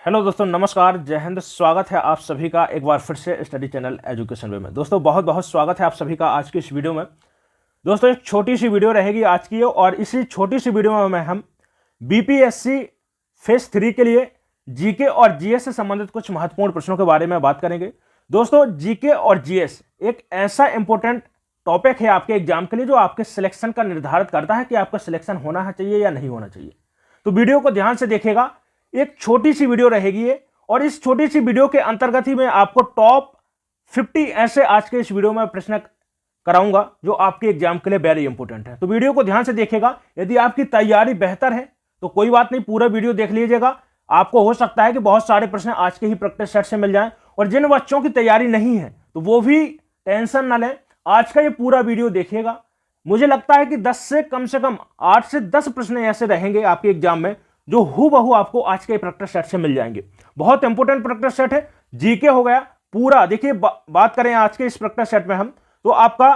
Hello दोस्तों, नमस्कार, जय हिंद। स्वागत है आप सभी का एक बार फिर से स्टडी चैनल एजुकेशन वे में। दोस्तों बहुत बहुत स्वागत है आप सभी का आज की इस वीडियो में। दोस्तों एक छोटी सी वीडियो रहेगी आज की, और इसी छोटी सी वीडियो में हम बीपीएससी फेज 3 के लिए जीके और जीएस से संबंधित कुछ महत्वपूर्ण प्रश्नों के बारे में बात करेंगे। दोस्तों जीके और जीएस एक ऐसा इंपॉर्टेंट टॉपिक है आपके एग्जाम के लिए जो आपके सिलेक्शन का निर्धारित करता है कि आपका सिलेक्शन होना चाहिए या नहीं होना चाहिए। तो वीडियो को ध्यान से देखिएगा, एक छोटी सी वीडियो रहेगी ये, और इस छोटी सी वीडियो के अंतर्गत ही मैं आपको टॉप 50 ऐसे आज के इस वीडियो में प्रश्न कराऊंगा जो आपके एग्जाम के लिए वेरी इंपॉर्टेंट है। तो वीडियो को ध्यान से देखिएगा। यदि आपकी तैयारी बेहतर है तो कोई बात नहीं, पूरा वीडियो देख लीजिएगा। आपको हो सकता है कि बहुत सारे प्रश्न आज के ही प्रैक्टिस सेट से मिल जाएं, और जिन बच्चों की तैयारी नहीं है तो वो भी टेंशन ना लें, आज का ये पूरा वीडियो देखिएगा। मुझे लगता है कि 10 से कम 8 से 10 प्रश्न ऐसे रहेंगे आपके एग्जाम में जो हूबहू आपको आज के प्रैक्टिस सेट से मिल जाएंगे। बहुत इंपॉर्टेंट प्रैक्टिस सेट है। जीके हो गया पूरा। देखिए बात करें आज के इस प्रैक्टिस सेट में हम, तो आपका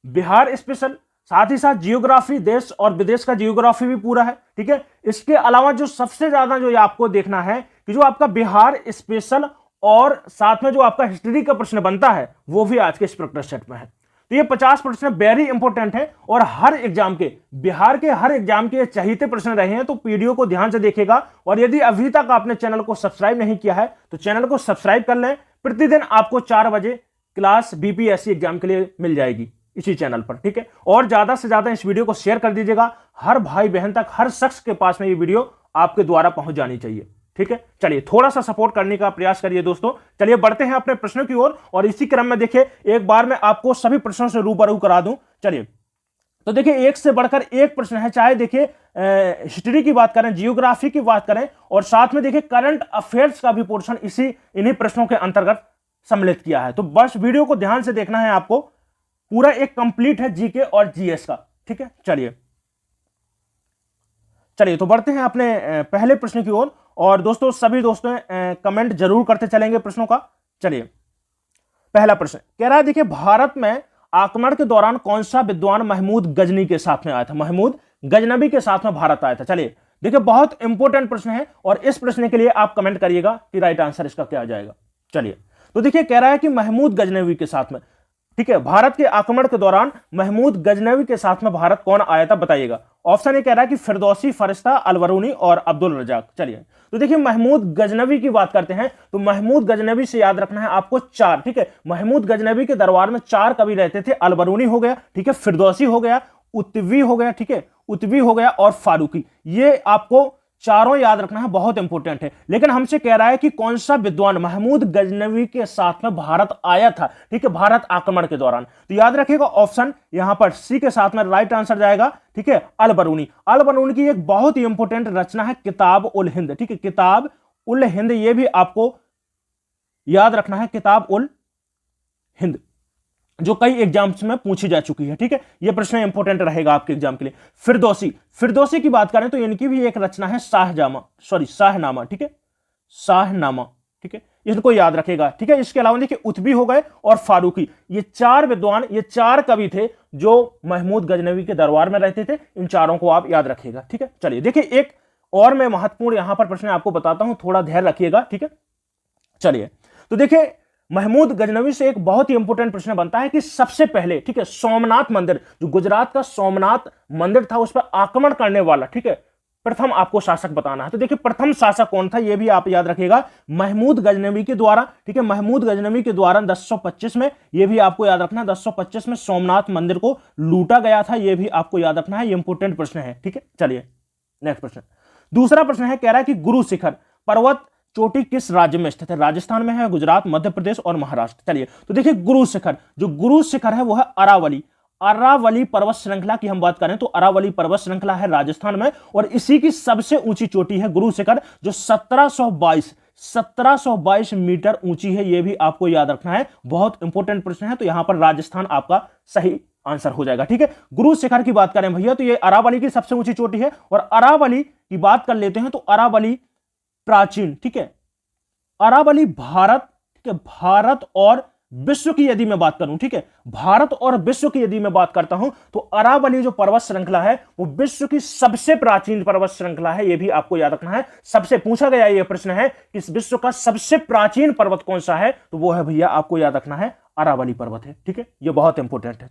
बिहार स्पेशल, साथ ही साथ जियोग्राफी, देश और विदेश का जियोग्राफी भी पूरा है, ठीक है। इसके अलावा जो सबसे ज्यादा जो आपको देखना है कि जो आपका बिहार स्पेशल और साथ में जो आपका हिस्ट्री का प्रश्न बनता है वो भी आज के इस प्रैक्टिस सेट में है। तो ये 50 प्रश्न वेरी इंपॉर्टेंट है, और हर एग्जाम के, बिहार के हर एग्जाम के चहीते प्रश्न रहे हैं। तो वीडियो को ध्यान से देखिएगा, और यदि अभी तक आपने चैनल को सब्सक्राइब नहीं किया है तो चैनल को सब्सक्राइब कर लें। प्रतिदिन आपको 4 बजे क्लास बीपीएससी एग्जाम के लिए मिल जाएगी इसी चैनल पर, ठीक है। और ज्यादा से ज्यादा इस वीडियो को शेयर कर दीजिएगा, हर भाई बहन तक, हर शख्स के पास में ये वीडियो आपके द्वारा पहुंच जानी चाहिए, ठीक है। चलिए थोड़ा सा सपोर्ट करने का प्रयास करिए दोस्तों। चलिए बढ़ते हैं अपने प्रश्नों की ओर, और इसी क्रम में देखिए एक बार मैं आपको सभी प्रश्नों से रूबरू करा दूं। चलिए तो देखिए एक से बढ़कर एक प्रश्न है, चाहे देखिए हिस्ट्री की बात करें, जियोग्राफी की बात करें, और साथ में देखिए करंट अफेयर्स का भी पोर्शन इन्हीं प्रश्नों के अंतर्गत सम्मिलित किया है। तो बस वीडियो को ध्यान से देखना है आपको, पूरा एक कंप्लीट है जीके और जीएस का, ठीक है। चलिए तो बढ़ते हैं अपने पहले प्रश्न की ओर, और दोस्तों सभी दोस्तों कमेंट जरूर करते चलेंगे प्रश्नों का। चलिए पहला प्रश्न कह रहा है, देखिए भारत में आक्रमण के दौरान कौन सा विद्वान महमूद गजनी के साथ में आया था? महमूद गजनबी के साथ में भारत आया था। चलिए देखिए बहुत इंपॉर्टेंट प्रश्न है, और इस प्रश्न के लिए आप कमेंट करिएगा कि राइट आंसर इसका क्या आ जाएगा। चलिए तो देखिए कह रहा है कि महमूद गजनबी के साथ में, ठीक है, भारत के आक्रमण के दौरान महमूद गजनवी के साथ में भारत कौन आया था बताइएगा। ऑप्शन ये कह रहा है कि फिरदौसी, फरिश्ता, अलबरूनी और अब्दुल रजाक। चलिए तो देखिए महमूद गजनवी की बात करते हैं, तो महमूद गजनवी से याद रखना है आपको 4, ठीक है। महमूद गजनवी के दरबार में 4 कवि रहते थे। अलबरूनी हो गया, ठीक है, फिरदौसी हो गया, उतवी हो गया, ठीक है, उतवी हो गया, और फारूकी। ये आपको चारों याद रखना है, बहुत इंपॉर्टेंट है। लेकिन हमसे कह रहा है कि कौन सा विद्वान महमूद गजनवी के साथ में भारत आया था, ठीक है, भारत आक्रमण के दौरान। तो याद रखिएगा ऑप्शन यहां पर सी के साथ में राइट आंसर जाएगा, ठीक है, अलबरूनी। अलबरूनी की एक बहुत ही इंपॉर्टेंट रचना है किताब उल हिंद, ठीक है, किताब उल हिंद, ये भी आपको याद रखना है, किताब उल हिंद, जो कई एग्जाम्स में पूछी जा चुकी है, ठीक है। यह प्रश्न इंपॉर्टेंट रहेगा आपके एग्जाम के लिए। फिरदौसी की बात करें तो इनकी भी एक रचना है शाहनामा, ठीक है, शाहनामा, ठीक है, इनको याद रखेगा, ठीक है। इसके अलावा देखिए उतबी हो गए और फारूकी, ये 4 विद्वान, ये 4 कवि थे जो महमूद गजनवी के दरबार में रहते थे। इन चारों को आप याद रखिएगा, ठीक है। चलिए देखिए एक और मैं महत्वपूर्ण यहां पर प्रश्न आपको बताता हूं, थोड़ा धैर्य रखिएगा, ठीक है। चलिए तो देखिए महमूद गजनवी से एक बहुत ही इंपॉर्टेंट प्रश्न बनता है कि सबसे पहले, ठीक है, सोमनाथ मंदिर, जो गुजरात का सोमनाथ मंदिर था, उस पर आक्रमण करने वाला, ठीक है, प्रथम आपको शासक बताना है। तो देखिए प्रथम शासक कौन था ये भी आप याद रखिएगा, महमूद गजनवी के द्वारा, ठीक है, महमूद गजनवी के द्वारा 1025 में, ये भी आपको याद रखना है, 1025 में सोमनाथ मंदिर को लूटा गया था, ये भी आपको याद रखना है, ये इंपॉर्टेंट प्रश्न है, ठीक है। चलिए नेक्स्ट प्रश्न, दूसरा प्रश्न है, कह रहा है कि गुरु शिखर पर्वत चोटी किस राज्य में स्थित है? राजस्थान में है, गुजरात, मध्य प्रदेश और महाराष्ट्र। चलिए तो देखिए गुरु शिखर, जो गुरु शिखर है वो है अरावली पर्वत श्रृंखला की हम बात करें तो अरावली पर्वत श्रृंखला है राजस्थान में, और इसी की सबसे ऊंची चोटी है गुरु शिखर, जो 1722 मीटर ऊंची है। यह भी आपको याद रखना है, बहुत इंपॉर्टेंट प्रश्न है। तो यहां पर राजस्थान आपका सही आंसर हो जाएगा, ठीक है। गुरु शिखर की बात करें भैया तो यह अरावली की सबसे ऊंची चोटी है, और अरावली की बात कर लेते हैं तो अरावली प्राचीन, ठीक है, अरावली भारत, ठीक है, भारत और विश्व की यदि मैं बात करूं, ठीक है, भारत और विश्व की यदि मैं बात करता हूं तो अरावली जो पर्वत श्रृंखला है वो विश्व की सबसे प्राचीन पर्वत श्रृंखला है। यह भी आपको याद रखना है। सबसे पूछा गया यह प्रश्न है कि इस विश्व का सबसे प्राचीन पर्वत कौन सा है, तो वो है भैया आपको याद रखना है अरावली पर्वत है। ठीक है, यह बहुत इंपॉर्टेंट है।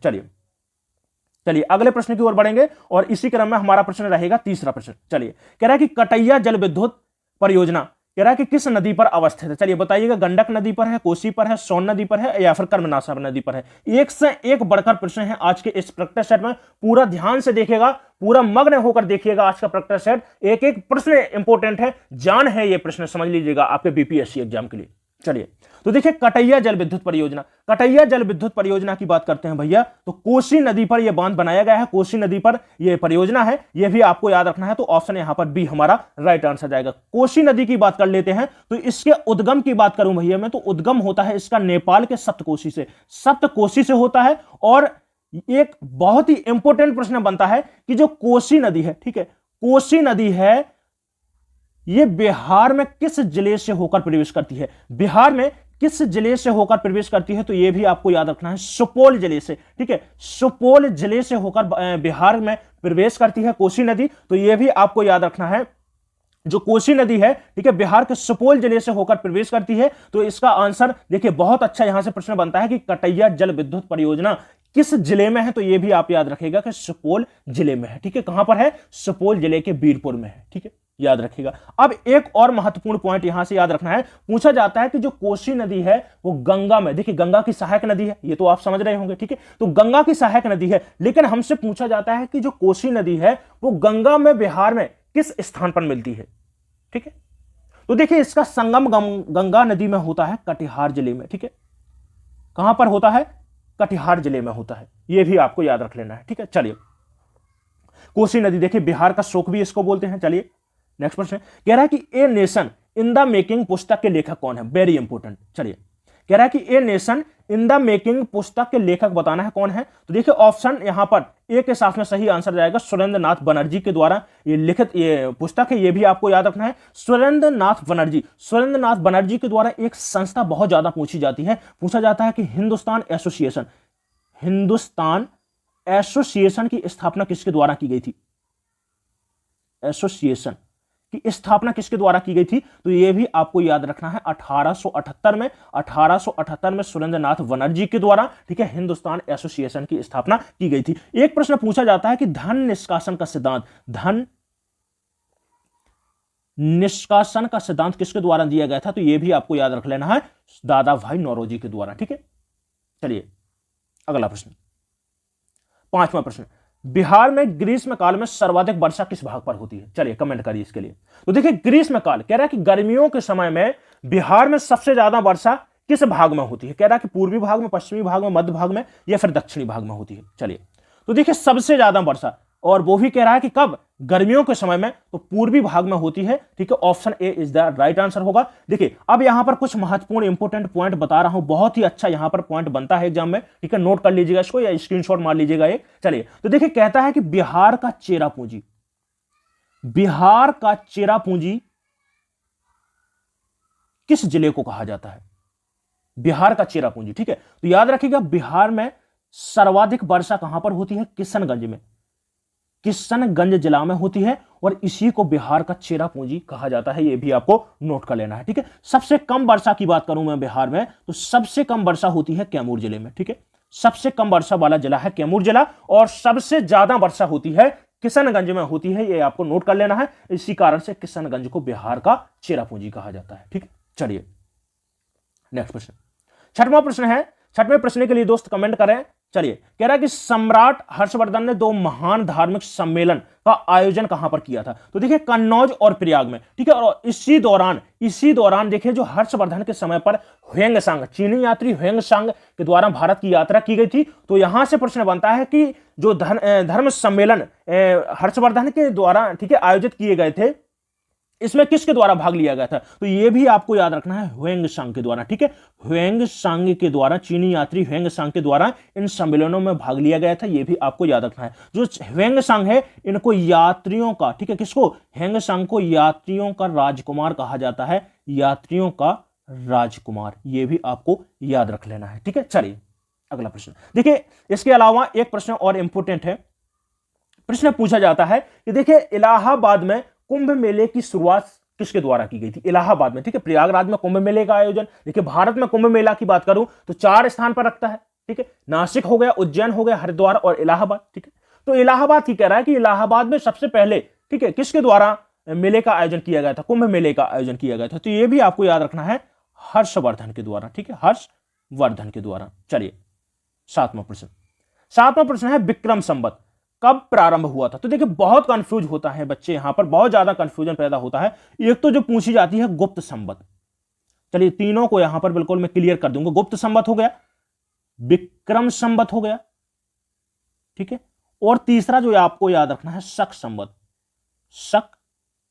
चलिए अगले प्रश्न की ओर बढ़ेंगे और इसी क्रम में हमारा प्रश्न रहेगा तीसरा प्रश्न। चलिए, कह रहा है कि कटैया जल विद्युत परियोजना कह रहा है कि किस नदी पर अवस्थित है। चलिए बताइएगा, गंडक नदी पर है, कोसी पर है, सोन नदी पर है या फिर कर्मनाशा नदी पर है। एक से एक बढ़कर प्रश्न है आज के इस प्रैक्टिस सेट में। पूरा ध्यान से देखिएगा, पूरा मग्न होकर देखिएगा आज का प्रैक्टिस सेट। एक एक प्रश्न इंपॉर्टेंट है, जान है ये प्रश्न, समझ लीजिएगा आपके बीपीएससी एग्जाम के लिए। चलिए तो देखिए, कटैया जल विद्युत परियोजना, कटैया जल विद्युत परियोजना की बात करते हैं भैया, तो कोसी नदी पर यह बांध बनाया गया है। कोसी नदी पर यह परियोजना है, यह भी आपको याद रखना है। तो ऑप्शन यहां पर बी हमारा राइट आंसर जाएगा। कोसी नदी की बात कर लेते हैं, तो इसके उद्गम की बात करूं भैया मैं, तो उद्गम होता है इसका नेपाल के सप्तकोशी से, सप्तकोशी से होता है। और एक बहुत ही इंपॉर्टेंट प्रश्न बनता है कि जो कोसी नदी है, ठीक है, कोसी नदी है, यह बिहार में किस जिले से होकर प्रवेश करती है। बिहार में किस जिले से होकर प्रवेश करती है, तो यह भी आपको याद रखना है, सुपौल जिले से। ठीक है, सुपौल जिले से होकर बिहार में प्रवेश करती है कोसी नदी। तो यह भी आपको याद रखना है, जो कोसी नदी है, ठीक है, बिहार के सुपौल जिले से होकर प्रवेश करती है। तो इसका आंसर देखिए, बहुत अच्छा यहां से प्रश्न बनता है कि कटैया जल विद्युत परियोजना किस जिले में है, तो यह भी आप याद रखेगा कि सुपौल जिले में है। ठीक है, कहां पर है, सुपौल जिले के बीरपुर में है। ठीक है, याद रखिएगा। अब एक और महत्वपूर्ण पॉइंट यहां से याद रखना है, पूछा जाता है कि जो कोसी नदी है वो गंगा में, देखिए गंगा की सहायक नदी है, ये तो आप समझ रहे होंगे। ठीक है, तो गंगा की सहायक नदी है, लेकिन हमसे पूछा जाता है कि जो कोसी नदी है वो गंगा में बिहार में किस स्थान पर मिलती है। ठीक है, तो देखिए इसका संगम गंगा नदी में होता है कटिहार जिले में। ठीक है, कहां पर होता है, कटिहार जिले में होता है, यह भी आपको याद रख लेना है। ठीक है, चलिए कोसी नदी देखिए बिहार का शोक भी इसको बोलते हैं। चलिए नेक्स्ट प्रश्न कह रहा है कि a nation in the making पुस्तक के लेखक कौन है, वेरी इंपॉर्टेंट। चलिए कह रहा है कि a nation in the making पुस्तक के लेखक बताना है कौन है। तो देखिए ऑप्शन यहां पर ए के साथ में सही आंसर जाएगा सुरेंद्र नाथ बनर्जी के द्वारा ये लिखित ये पुस्तक है, ये भी आपको याद रखना है, सुरेंद्र नाथ बनर्जी। सुरेंद्र नाथ बनर्जी के द्वारा एक संस्था बहुत ज्यादा पूछी जाती है, पूछा जाता है कि हिंदुस्तान एसोसिएशन की स्थापना किसके द्वारा की गई थी, एसोसिएशन की स्थापना किसके द्वारा की गई थी। तो यह भी आपको याद रखना है 1878 में सुरेंद्र नाथ बनर्जी के द्वारा, ठीक है, हिंदुस्तान एसोसिएशन की स्थापना की गई थी। एक प्रश्न पूछा जाता है कि धन निष्कासन का सिद्धांत किसके द्वारा दिया गया था। तो यह भी आपको याद रख लेना है दादा भाई नौरोजी के द्वारा। ठीक है, चलिए अगला प्रश्न, पांचवा प्रश्न, बिहार में ग्रीष्म काल में सर्वाधिक वर्षा किस भाग पर होती है। चलिए कमेंट करिए इसके लिए। तो देखिए ग्रीष्म काल कह रहा है कि गर्मियों के समय में बिहार में सबसे ज्यादा वर्षा किस भाग में होती है। कह रहा है कि पूर्वी भाग में, पश्चिमी भाग में, मध्य भाग में या फिर दक्षिणी भाग में होती है। चलिए तो देखिए सबसे ज्यादा वर्षा, और वो भी कह रहा है कि कब, गर्मियों के समय में, तो पूर्वी भाग में होती है। ठीक है, option A is the right answer होगा। देखिए अब यहां पर कुछ महत्वपूर्ण इंपोर्टेंट पॉइंट बता रहा हूं, बहुत ही अच्छा यहां पर पॉइंट बनता है एग्जाम में। ठीक है, नोट कर लीजिएगा इसको या स्क्रीनशॉट मार लीजिएगा एक। चलिए तो देखिए कहता है कि बिहार का चेरा पूंजी किस जिले को कहा जाता है, बिहार का चेरा पूंजी। ठीक है, तो याद रखिएगा बिहार में सर्वाधिक वर्षा कहां पर होती है, किशनगंज में, किशनगंज जिला में होती है, और इसी को बिहार का चेरा पूंजी कहा जाता है। यह भी आपको नोट कर लेना है। ठीक है, सबसे कम वर्षा की बात करूं मैं बिहार में, तो सबसे कम वर्षा होती है कैमूर जिले में। ठीक है, सबसे कम वर्षा वाला जिला है कैमूर जिला, और सबसे ज्यादा वर्षा होती है किशनगंज में होती है। यह आपको नोट कर लेना है, इसी कारण से किशनगंज को बिहार का चेरा पूंजी कहा जाता है। ठीक है, चलिए नेक्स्ट प्रश्न, छठवां प्रश्न है। छठवें प्रश्न के लिए दोस्त कमेंट करें। चलिए कह रहा है कि सम्राट हर्षवर्धन ने 2 महान धार्मिक सम्मेलन का आयोजन कहां पर किया था। तो देखिए कन्नौज और प्रयाग में। ठीक है, और इसी दौरान देखिए जो हर्षवर्धन के समय पर ह्वेंगसांग, चीनी यात्री ह्वेंगसांग के द्वारा भारत की यात्रा की गई थी। तो यहां से प्रश्न बनता है कि जो धर्म सम्मेलन हर्षवर्धन के द्वारा, ठीक है, आयोजित किए गए थे, इसमें किसके द्वारा भाग लिया गया था। तो यह भी आपको याद रखना है ह्वेंगसांग के द्वारा। ठीक है, ह्वेंगसांग के द्वारा, चीनी यात्री ह्वेंगसांग के द्वारा इन सम्मेलनों में भाग लिया गया था। यह भी आपको याद रखना है। जो ह्वेंगसांग है इनको यात्रियों का, ठीक है, किसको, ह्वेंगसांग को यात्रियों का राजकुमार कहा जाता है, यात्रियों का राजकुमार, ये भी आपको याद रख लेना है, ठीक है। चलिए अगला प्रश्न देखिए, इसके अलावा एक प्रश्न और इंपोर्टेंट है। प्रश्न पूछा जाता है कि देखिए इलाहाबाद में कुंभ मेले की शुरुआत किसके द्वारा की गई थी? इलाहाबाद में, ठीक है, प्रयागराज में कुंभ मेले का आयोजन। देखिए भारत में कुंभ मेला की बात करूं तो 4 स्थान पर रखता है, ठीक है, नासिक हो गया, उज्जैन हो गया, हरिद्वार और इलाहाबाद, ठीक है। तो इलाहाबाद की कह रहा है कि इलाहाबाद में सबसे पहले, ठीक है, किसके द्वारा मेले का आयोजन किया गया था, कुंभ मेले का आयोजन किया गया था? तो यह भी आपको याद रखना है, हर्षवर्धन के द्वारा, ठीक है, हर्षवर्धन के द्वारा। चलिए 7वां प्रश्न, 7वां प्रश्न है विक्रम संवत कब प्रारंभ हुआ था? तो देखिए बहुत कंफ्यूज होता है बच्चे, यहां पर बहुत ज्यादा कंफ्यूजन पैदा होता है। एक तो जो पूछी जाती है गुप्त संवत, चलिए तीनों को यहां पर बिल्कुल मैं क्लियर कर दूंगा। गुप्त संवत हो गया, विक्रम संवत हो गया, ठीक है, और तीसरा जो आपको याद रखना है शक संवत, शक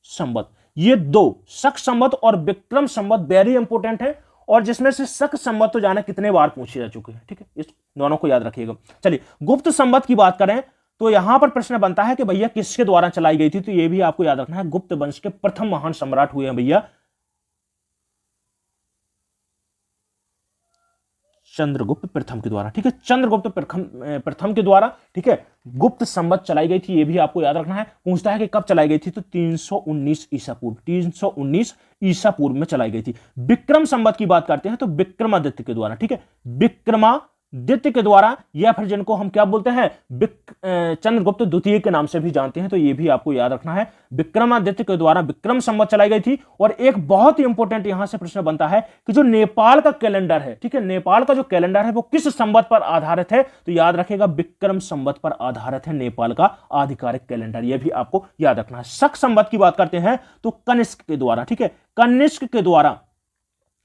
संवत। ये दो, शक संवत और विक्रम संवत वेरी इंपोर्टेंट है, और जिसमें से शक संवत तो जाने कितने बार पूछे जा चुके हैं, ठीक है, इस दोनों को याद रखिएगा। चलिए गुप्त संवत की बात करें तो यहां पर प्रश्न बनता है कि भैया किसके द्वारा चलाई गई थी? तो यह भी आपको याद रखना है, गुप्त वंश के प्रथम महान सम्राट हुए हैं भैया चंद्रगुप्त प्रथम के द्वारा, ठीक है, चंद्रगुप्त प्रथम के द्वारा, ठीक है, गुप्त संवत चलाई गई थी। यह भी आपको याद रखना है। पूछता है कि कब चलाई गई थी? तो 319 ईसा पूर्व, 319 ईसा पूर्व में चलाई गई थी। विक्रम संवत की बात करते हैं तो विक्रमादित्य के द्वारा, ठीक है, विक्रमादित्य के द्वारा, या फिर जिनको हम क्या बोलते हैं चंद्रगुप्त द्वितीय के नाम से भी जानते हैं। तो यह भी आपको याद रखना है, विक्रमादित्य के द्वारा विक्रम संवत चलाई गई थी। और एक बहुत ही इंपॉर्टेंट यहां से प्रश्न बनता है कि जो नेपाल का कैलेंडर है, ठीक है, नेपाल का जो कैलेंडर है वो किस संवत पर आधारित है? तो याद रखेगा विक्रम संवत पर आधारित है नेपाल का आधिकारिक कैलेंडर, यह भी आपको याद रखना है। शक संवत की बात करते हैं तो कनिष्क के द्वारा, ठीक है, कनिष्क के द्वारा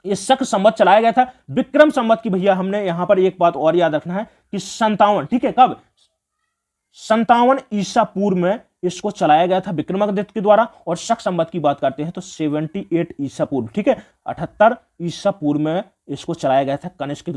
ये शक संवत चलाया गया था। विक्रम संवत की भैया हमने यहां पर एक बात और याद रखना है कि 57, ठीक है, कब 57 ईसा पूर्व में इसको चलाया गया था विक्रमादित्य के द्वारा। और शक संवत की बात करते हैं तो 78 ईसा पूर्व, ठीक है, 78 ईसा पूर्व में इसको चलाया गया था कनिष्क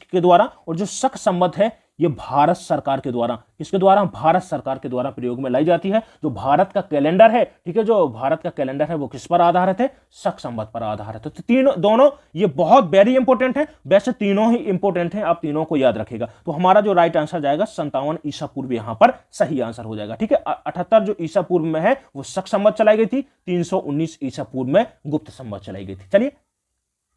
के द्वारा। और जो शक संवत है ये भारत सरकार के द्वारा, किसके द्वारा? भारत सरकार के द्वारा प्रयोग में लाई जाती है। जो भारत का कैलेंडर है, ठीक है, जो भारत का कैलेंडर है वो किस पर आधारित है? शक संवत पर आधारित है। तो तीनों दोनों ये बहुत वेरी इंपॉर्टेंट है, वैसे तीनों ही इंपॉर्टेंट है, आप तीनों को याद रखेगा। तो हमारा जो राइट आंसर जाएगा 57 ईसा पूर्व यहां पर सही आंसर हो जाएगा, ठीक है। 78 जो ईसा पूर्व में है वो शक संवत चलाई गई थी, 319 ईसा पूर्व में गुप्त संवत चलाई गई थी। चलिए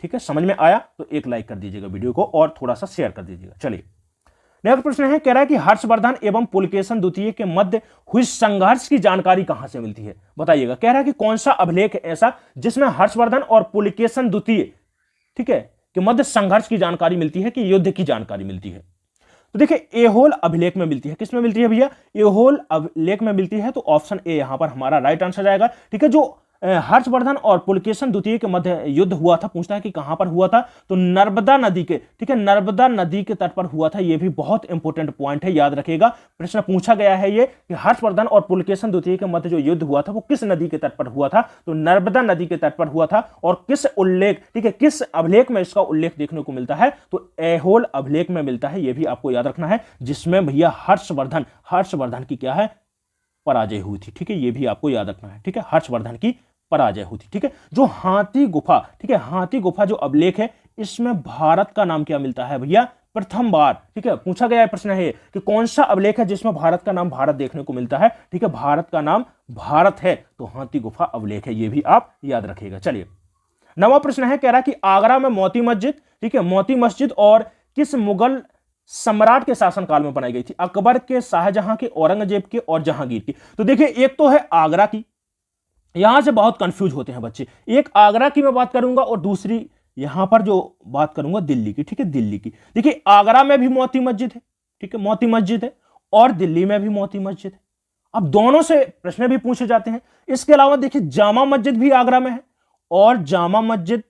ठीक है, समझ में आया तो एक लाइक कर दीजिएगा वीडियो को और थोड़ा सा शेयर कर दीजिएगा। चलिए नेक्स्ट प्रश्न है, कह रहा है कि हर्षवर्धन एवं पुलकेशन द्वितीय के मध्य हुई संघर्ष की जानकारी कहां से मिलती है? बताइएगा। कह रहा है कि कौन सा अभिलेख है ऐसा जिसमें हर्षवर्धन और पुलकेशन द्वितीय, ठीक है, के मध्य संघर्ष की जानकारी मिलती है कि युद्ध की जानकारी मिलती है? तो देखिए एहोल अभिलेख में मिलती है। किसमें मिलती है भैया? एहोल अभिलेख में मिलती है। तो ऑप्शन ए यहां पर हमारा राइट आंसर जाएगा, ठीक है। जो हर्षवर्धन और पुलकेशन द्वितीय के मध्य युद्ध हुआ था, पूछता है कि कहां पर हुआ था? तो नर्मदा नदी के, ठीक है, नर्मदा नदी के तट पर हुआ था। यह भी बहुत इंपॉर्टेंट पॉइंट है, याद रखिएगा। प्रश्न पूछा गया है ये कि हर्षवर्धन और पुलकेशन द्वितीय के मध्य जो युद्ध हुआ था वो किस नदी के तट पर हुआ था? तो नर्मदा नदी के तट पर हुआ था। और किस उल्लेख, ठीक है, किस अभिलेख में इसका उल्लेख देखने को मिलता है? तो एहोल अभिलेख में मिलता है। यह भी आपको याद रखना है, जिसमें भैया हर्षवर्धन की क्या है? पराजय हुई थी, ठीक है। यह भी आपको याद रखना है, ठीक है, हर्षवर्धन की पराजय हुई थी, ठीक है। जो हाथी गुफा, ठीक है, हाथी गुफा जो अभिलेख है इसमें भारत का नाम क्या मिलता है भैया? प्रथम बार, ठीक है, पूछा गया प्रश्न है कि कौन सा अभिलेख है जिसमें भारत का नाम भारत देखने को मिलता है? ठीक है, भारत का नाम भारत है तो हाथी गुफा अभिलेख है, यह भी आप याद रखिएगा। चलिए 9वां प्रश्न है, कह रहा कि आगरा में मोती मस्जिद, ठीक है, मोती मस्जिद और किस मुगल सम्राट के शासनकाल में बनाई गई थी? अकबर के, शाहजहां के, औरंगजेब के और जहांगीर की। तो देखिए एक तो है आगरा की, यहां से बहुत कंफ्यूज होते हैं बच्चे। एक आगरा की मैं बात करूंगा और दूसरी यहां पर जो बात करूंगा दिल्ली की, ठीक है, दिल्ली की। देखिए आगरा में भी मोती मस्जिद है, ठीक है, मोती मस्जिद है, और दिल्ली में भी मोती मस्जिद है। अब दोनों से प्रश्न भी पूछे जाते हैं। इसके अलावा देखिए जामा मस्जिद भी आगरा में है और जामा मस्जिद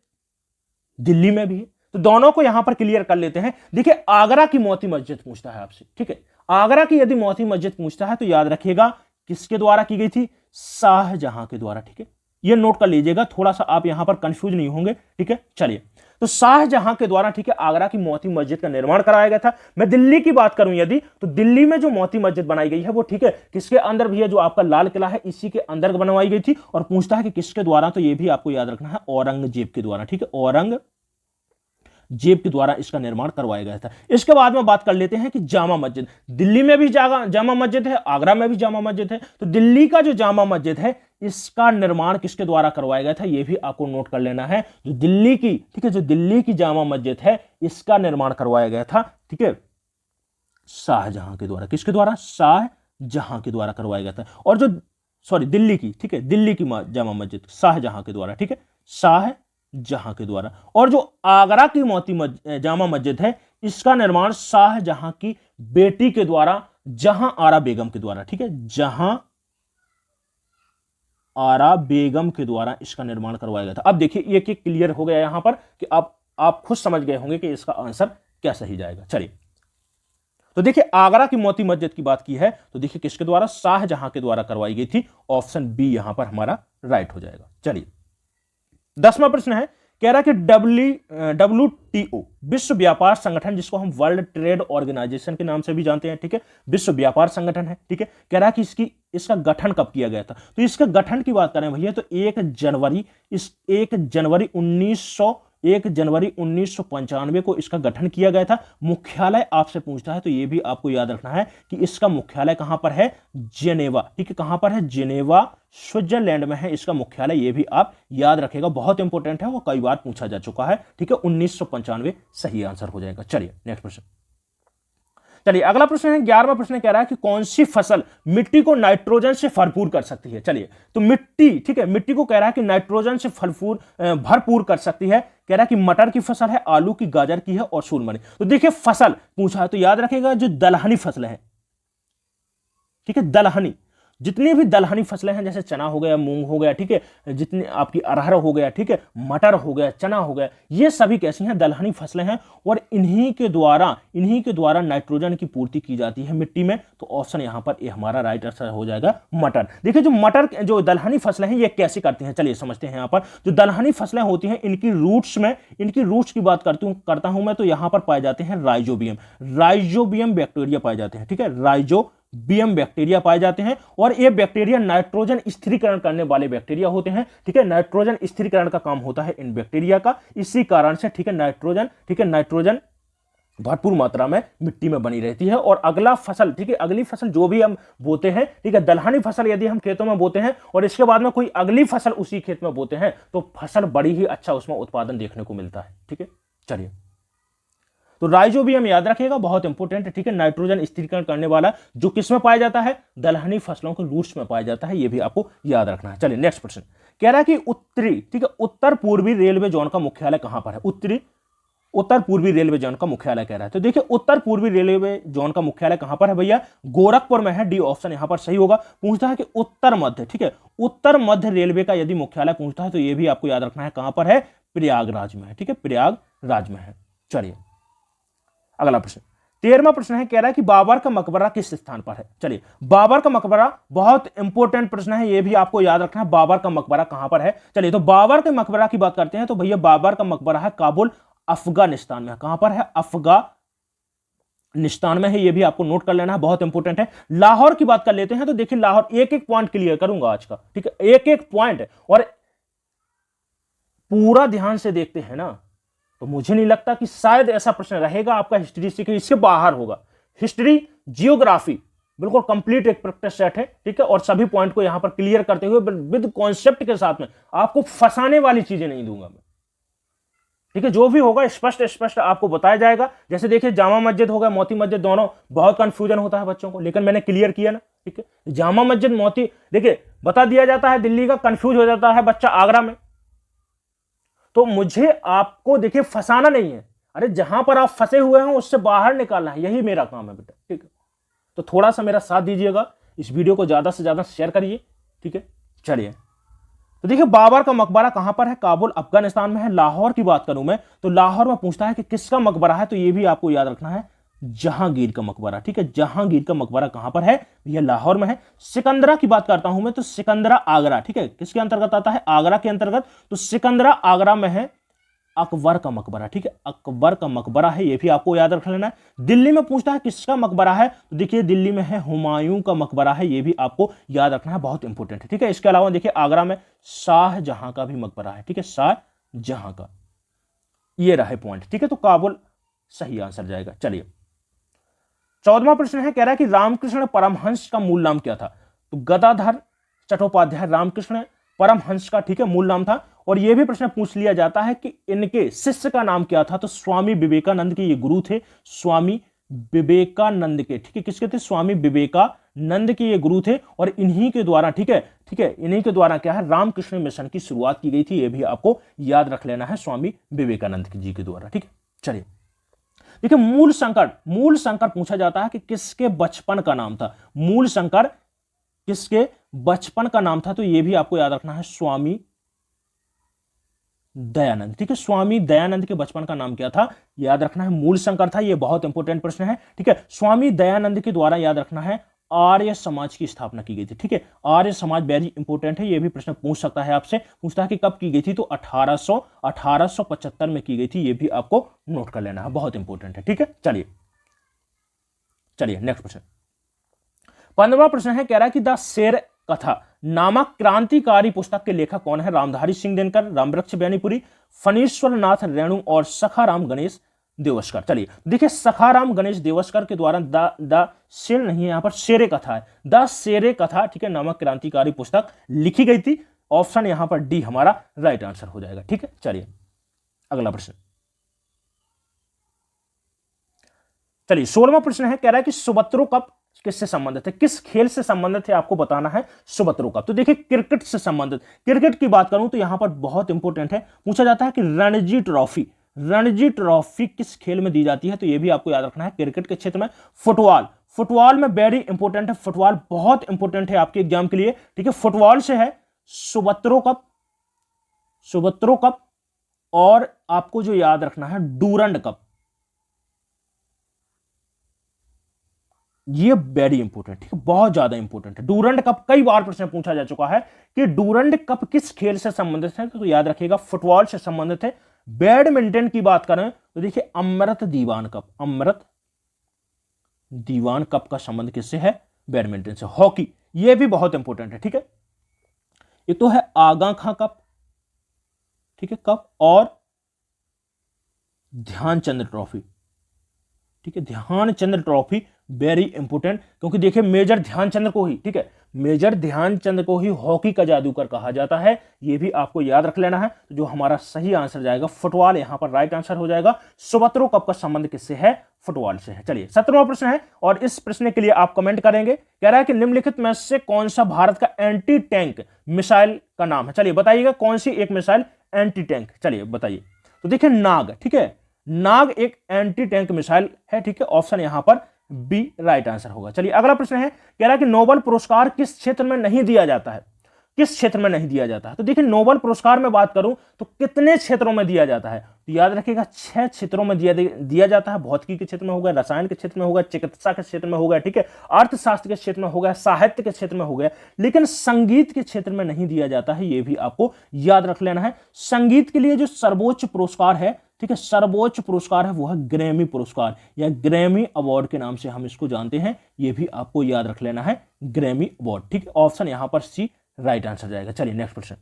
दिल्ली में भी है। तो दोनों को यहां पर क्लियर कर लेते हैं। देखिए आगरा की मोती मस्जिद पूछता है आपसे, ठीक है, आगरा की यदि मोती मस्जिद पूछता है तो याद रखिएगा किसके द्वारा की गई थी? शाहजहां के द्वारा, ठीक है, ये नोट कर लीजिएगा, थोड़ा सा आप यहां पर कंफ्यूज नहीं होंगे, ठीक है। चलिए तो शाहजहां के द्वारा, ठीक है, आगरा की मोती मस्जिद का निर्माण कराया गया था। मैं दिल्ली की बात करूं यदि, तो दिल्ली में जो मोती मस्जिद बनाई गई है वो, ठीक है, किसके अंदर भी है, जो आपका लाल किला है इसी के अंदर बनवाई गई थी। और पूछता है कि किसके द्वारा, तो ये भी आपको याद रखना है, औरंगजेब के द्वारा, ठीक है, औरंगजेब के द्वारा इसका निर्माण करवाया गया था। इसके बाद में बात कर लेते हैं कि जामा मस्जिद, दिल्ली में भी जामा मस्जिद है, आगरा में भी जामा मस्जिद है। तो दिल्ली का जो जामा मस्जिद है इसका निर्माण किसके द्वारा करवाया गया था, यह भी आपको नोट कर लेना है। जो दिल्ली की, ठीक है, जो दिल्ली की जामा मस्जिद है इसका निर्माण करवाया गया था, ठीक है, शाहजहां के द्वारा। किसके द्वारा, शाहजहां के द्वारा करवाया गया था। और जो दिल्ली की, ठीक है, दिल्ली की जामा मस्जिद शाहजहां के द्वारा, ठीक है, शाहजहां के द्वारा। और जो आगरा की मोती जामा मस्जिद है इसका निर्माण शाहजहां की बेटी के द्वारा, जहां आरा बेगम के द्वारा, ठीक है, जहां आरा बेगम के द्वारा इसका निर्माण करवाया गया था। अब देखिए ये क्लियर हो गया यहां पर कि आप खुद समझ गए होंगे कि इसका आंसर क्या सही जाएगा। चलिए, तो देखिए आगरा की मोती मस्जिद की बात की है तो देखिए किसके द्वारा, शाहजहां के द्वारा करवाई गई थी। ऑप्शन बी यहां पर हमारा राइट हो जाएगा। चलिए, 10वां प्रश्न है, कह रहा है कि WTO विश्व व्यापार संगठन, जिसको हम वर्ल्ड ट्रेड ऑर्गेनाइजेशन के नाम से भी जानते हैं, ठीक है, विश्व व्यापार संगठन है, ठीक है, कह रहा है कि इसका गठन कब किया गया था। तो इसका गठन की बात करें भैया तो 1 जनवरी 1995 को इसका गठन किया गया था। मुख्यालय आपसे पूछता है तो यह भी आपको याद रखना है कि इसका मुख्यालय कहां पर है, जेनेवा, ठीक है, कहां पर है, जेनेवा स्विट्जरलैंड में है इसका मुख्यालय। यह भी आप याद रखेगा, बहुत इंपॉर्टेंट है, वो कई बार पूछा जा चुका है, ठीक है, 1995 सही आंसर हो जाएगा। चलिए नेक्स्ट प्रश्न। चलिए अगला प्रश्न है, 11वां प्रश्न कह रहा है कि कौन सी फसल मिट्टी को नाइट्रोजन से भरपूर कर सकती है। चलिए, तो मिट्टी, ठीक है, मिट्टी को कह रहा है कि नाइट्रोजन से भरपूर कर सकती है। कह रहा है कि मटर की फसल है, आलू की, गाजर की है और सूरमनी। तो देखिए फसल पूछा है तो याद रखेगा जो दलहनी फसलें हैं, ठीक है, दलहनी, जितनी भी दलहनी फसलें हैं जैसे चना हो गया, मूंग हो गया, ठीक है, जितनी आपकी अरहर हो गया, ठीक है, मटर हो गया, चना हो गया, ये सभी कैसी हैं, दलहनी फसलें हैं। और इन्हीं के द्वारा नाइट्रोजन की पूर्ति की जाती है मिट्टी में। तो ऑप्शन यहां पर ये हमारा राइट आंसर हो जाएगा मटर। देखिए जो दलहनी फसलें हैं ये कैसे करती हैं, चलिए समझते हैं। यहां पर जो दलहनी फसलें होती हैं इनकी रूट्स की बात करता हूं मैं, तो यहां पर पाए जाते हैं राइजोबियम बैक्टीरिया पाए जाते हैं, ठीक है, राइजोबियम बैक्टीरिया पाए जाते हैं। और ये बैक्टीरिया नाइट्रोजन स्थिरीकरण करने वाले बैक्टीरिया होते हैं, ठीक है, नाइट्रोजन स्थिरीकरण का काम होता है इन बैक्टीरिया का। इसी कारण से, ठीक है, नाइट्रोजन भरपूर मात्रा में मिट्टी में बनी रहती है। और अगला फसल, ठीक है, अगली फसल जो भी हम बोते हैं, ठीक है, दलहनी फसल यदि हम खेतों में बोते हैं और इसके बाद में कोई अगली फसल उसी खेत में बोते हैं तो फसल बड़ी ही अच्छा उसमें उत्पादन देखने को मिलता है, ठीक है। चलिए, तो राइजोबियम याद रखिएगा, बहुत इंपॉर्टेंट है, ठीक है, नाइट्रोजन स्थिरीकरण करने वाला, जो किसमें पाया जाता है, दलहनी फसलों के रूट्स में पाया जाता है, यह भी आपको याद रखना है। चलिए नेक्स्ट प्रश्न कह रहा है कि उत्तर पूर्वी रेलवे जोन का मुख्यालय कहां पर है। उत्तर पूर्वी रेलवे जोन का मुख्यालय कह रहा है, तो देखिए उत्तर पूर्वी रेलवे जोन का मुख्यालय कहां पर है भैया, गोरखपुर में है। डी ऑप्शन यहां पर सही होगा। पूछता है कि उत्तर मध्य, ठीक है, उत्तर मध्य रेलवे का यदि मुख्यालय पूछता है तो यह भी आपको याद रखना है कहां पर है, प्रयागराज में है, ठीक है, प्रयागराज में है। चलिए अगला प्रश्न, 13वां प्रश्न है, कह रहा है कि बाबर का मकबरा किस स्थान पर है। चलिए, बाबर का मकबरा बहुत इंपॉर्टेंट प्रश्न है, यह भी आपको याद रखना है, बाबर का मकबरा कहां पर है। चलिए, तो बाबर के मकबरा की बात करते हैं तो भैया बाबर का मकबरा है काबुल, अफगानिस्तान में। कहां पर है, अफगानिस्तान में है, यह भी आपको नोट कर लेना है, बहुत इंपॉर्टेंट है। लाहौर की बात कर लेते हैं तो देखिए लाहौर, एक पॉइंट क्लियर करूंगा आज का, ठीक है, एक पॉइंट, और पूरा ध्यान से देखते हैं ना तो मुझे नहीं लगता कि शायद ऐसा प्रश्न रहेगा आपका हिस्ट्री से कि इसके बाहर होगा। हिस्ट्री, जियोग्राफी बिल्कुल कंप्लीट एक प्रैक्टिस सेट है, ठीक है, और सभी पॉइंट को यहां पर क्लियर करते हुए विद कॉन्सेप्ट के साथ में, आपको फंसाने वाली चीजें नहीं दूंगा मैं, ठीक है, जो भी होगा स्पष्ट आपको बताया जाएगा। जैसे देखिए जामा मस्जिद हो गया, मोती मस्जिद, दोनों बहुत कंफ्यूजन होता है बच्चों को, लेकिन मैंने क्लियर किया ना, ठीक है, जामा मस्जिद, मोती, देखिए बता दिया जाता है दिल्ली का, कंफ्यूज हो जाता है बच्चा आगरा में। तो मुझे आपको देखिए फंसाना नहीं है, अरे जहां पर आप फंसे हुए हैं उससे बाहर निकालना है, यही मेरा काम है बेटा, ठीक है। तो थोड़ा सा मेरा साथ दीजिएगा, इस वीडियो को ज्यादा से ज्यादा शेयर करिए, ठीक है। चलिए, तो देखिए बाबर का मकबरा कहां पर है, काबुल, अफगानिस्तान में है। लाहौर की बात करूं मैं तो लाहौर में पूछता है कि किसका मकबरा है, तो यह भी आपको याद रखना है, जहांगीर का मकबरा, ठीक है, जहांगीर का मकबरा कहां पर है, यह लाहौर में है। सिकंदरा की बात करता हूं मैं तो सिकंदरा आगरा, ठीक है, किसके अंतर्गत आता है, आगरा के अंतर्गत। तो सिकंदरा आगरा में है, अकबर का मकबरा, ठीक है, अकबर का मकबरा है, ये भी आपको याद रख लेना है। दिल्ली में पूछता है किसका मकबरा है, तो देखिए दिल्ली में है हुमायूं का मकबरा है, ये भी आपको याद रखना है, बहुत इंपॉर्टेंट है, ठीक है। इसके अलावा देखिए आगरा में शाहजहां का भी मकबरा है, ठीक है, शाहजहां का, ये रहे पॉइंट, ठीक है। तो काबुल सही आंसर जाएगा। चलिए 14वां प्रश्न है, कह रहा है कि रामकृष्ण परमहंस का मूल नाम क्या था, तो गदाधर चट्टोपाध्याय रामकृष्ण परमहंस का, ठीक है, मूल नाम था। और यह भी प्रश्न पूछ लिया जाता है कि इनके शिष्य का नाम क्या था, तो स्वामी विवेकानंद के ये गुरु थे, स्वामी विवेकानंद के, ठीक है, किसके थे, स्वामी विवेकानंद के ये गुरु थे। और इन्हीं के द्वारा, ठीक है, इन्हीं के द्वारा क्या है, रामकृष्ण मिशन की शुरुआत की गई थी, ये भी आपको याद रख लेना है, स्वामी विवेकानंद जी के द्वारा, ठीक है। चलिए देखिए मूल शंकर पूछा जाता है कि किसके बचपन का नाम था, मूल शंकर किसके बचपन का नाम था, तो यह भी आपको याद रखना है, स्वामी दयानंद, ठीक है, स्वामी दयानंद के बचपन का नाम क्या था, याद रखना है, मूल शंकर था, यह बहुत इंपॉर्टेंट प्रश्न है, ठीक है। स्वामी दयानंद के द्वारा याद रखना है आर्य समाज की स्थापना की गई थी, ठीक है, आर्य समाज वेरी इंपॉर्टेंट है, यह भी प्रश्न पूछ सकता है आपसे, पूछता है कि कब की गई थी, तो 1875 में की गई थी, यह भी आपको नोट कर लेना है, बहुत इंपॉर्टेंट है, ठीक है। चलिए नेक्स्ट प्रश्न, 15वां प्रश्न है, कह रहा है कि द शेर कथा नामक क्रांतिकारी पुस्तक के लेखक कौन है, रामधारी सिंह दिनकर, रामवृक्ष बेनीपुरी, फणीश्वर नाथ रेणु और सखाराम गणेश देवस्कर। चलिए देखिए सखाराम गणेश देवस्कर के द्वारा द शेर नहीं है, यहां पर शेरे कथा है, द शेरे कथा, ठीक है, नामक क्रांतिकारी पुस्तक लिखी गई थी। ऑप्शन यहां पर डी हमारा राइट आंसर हो जाएगा, ठीक है। चलिए अगला प्रश्न, चलिए 16वां प्रश्न है, कह रहा है कि सुबत्रो कप किससे संबंधित है, किस खेल से संबंधित है, आपको बताना है सुबत्रो कप। तो देखिए क्रिकेट से संबंधित, क्रिकेट की बात करूं तो यहां पर बहुत इंपॉर्टेंट है, पूछा जाता है कि रणजी ट्रॉफी किस खेल में दी जाती है, तो यह भी आपको याद रखना है, क्रिकेट के क्षेत्र में फुटबॉल में वेरी इंपॉर्टेंट है, फुटबॉल बहुत इंपॉर्टेंट है आपके एग्जाम के लिए, ठीक है। फुटबॉल से है सुबत्रो कप, और आपको जो याद रखना है डूरंड कप, ये वेरी इंपॉर्टेंट, ठीक है, बहुत ज्यादा इंपॉर्टेंट है। डूरंड कप कई बार प्रश्न पूछा जा चुका है कि डूरंड कप किस खेल से संबंधित है, तो याद रखिएगा फुटबॉल से संबंधित है। बैडमिंटन की बात करें तो देखिए अमृत दीवान कप का संबंध किससे है, बैडमिंटन से। हॉकी ये भी बहुत इंपॉर्टेंट है, ठीक है। ये तो है आगा खां कप, ठीक है, कप, और ध्यानचंद ट्रॉफी, ठीक है, ध्यानचंद ट्रॉफी वेरी इंपॉर्टेंट, क्योंकि देखिए मेजर ध्यानचंद को ही, ठीक है, मेजर ध्यानचंद को ही हॉकी का जादूगर कहा जाता है, यह भी आपको याद रख लेना है। तो जो हमारा सही आंसर जाएगा फुटबॉल, यहां पर राइट आंसर हो जाएगा। सुबत्रो कप का संबंध किससे है, फुटबॉल से है। चलिए 17वां प्रश्न है, और इस प्रश्न के लिए आप कमेंट करेंगे, कह रहा है कि निम्नलिखित में से कौन सा भारत का एंटी टैंक मिसाइल का नाम है, चलिए बताइएगा कौन सी एक मिसाइल एंटी टैंक, चलिए बताइए। तो देखिए नाग, ठीक है, नाग एक एंटी टैंक मिसाइल है, ठीक है, ऑप्शन यहां पर बी राइट आंसर होगा। चलिए अगला प्रश्न है, कह रहा है कि नोबेल पुरस्कार किस क्षेत्र में नहीं दिया जाता है, तो देखिए नोबेल पुरस्कार में बात करूं तो कितने क्षेत्रों में दिया जाता है, तो याद रखिएगा 6 क्षेत्रों में दिया जाता है। भौतिकी के क्षेत्र में होगा, रसायन के क्षेत्र में होगा, चिकित्सा के क्षेत्र में होगा, ठीक है, अर्थशास्त्र के क्षेत्र में होगा, साहित्य के क्षेत्र में होगा, लेकिन संगीत के क्षेत्र में नहीं दिया जाता है, यह भी आपको याद रख लेना है। संगीत के लिए जो सर्वोच्च पुरस्कार है, ठीक है, सर्वोच्च पुरस्कार है वो है ग्रैमी पुरस्कार, या ग्रैमी अवार्ड के नाम से हम इसको जानते हैं, यह भी आपको याद रख लेना है, ग्रैमी अवार्ड, ठीक है, ऑप्शन यहां पर सी राइट आंसर जाएगा। चलिए नेक्स्ट प्रश्न,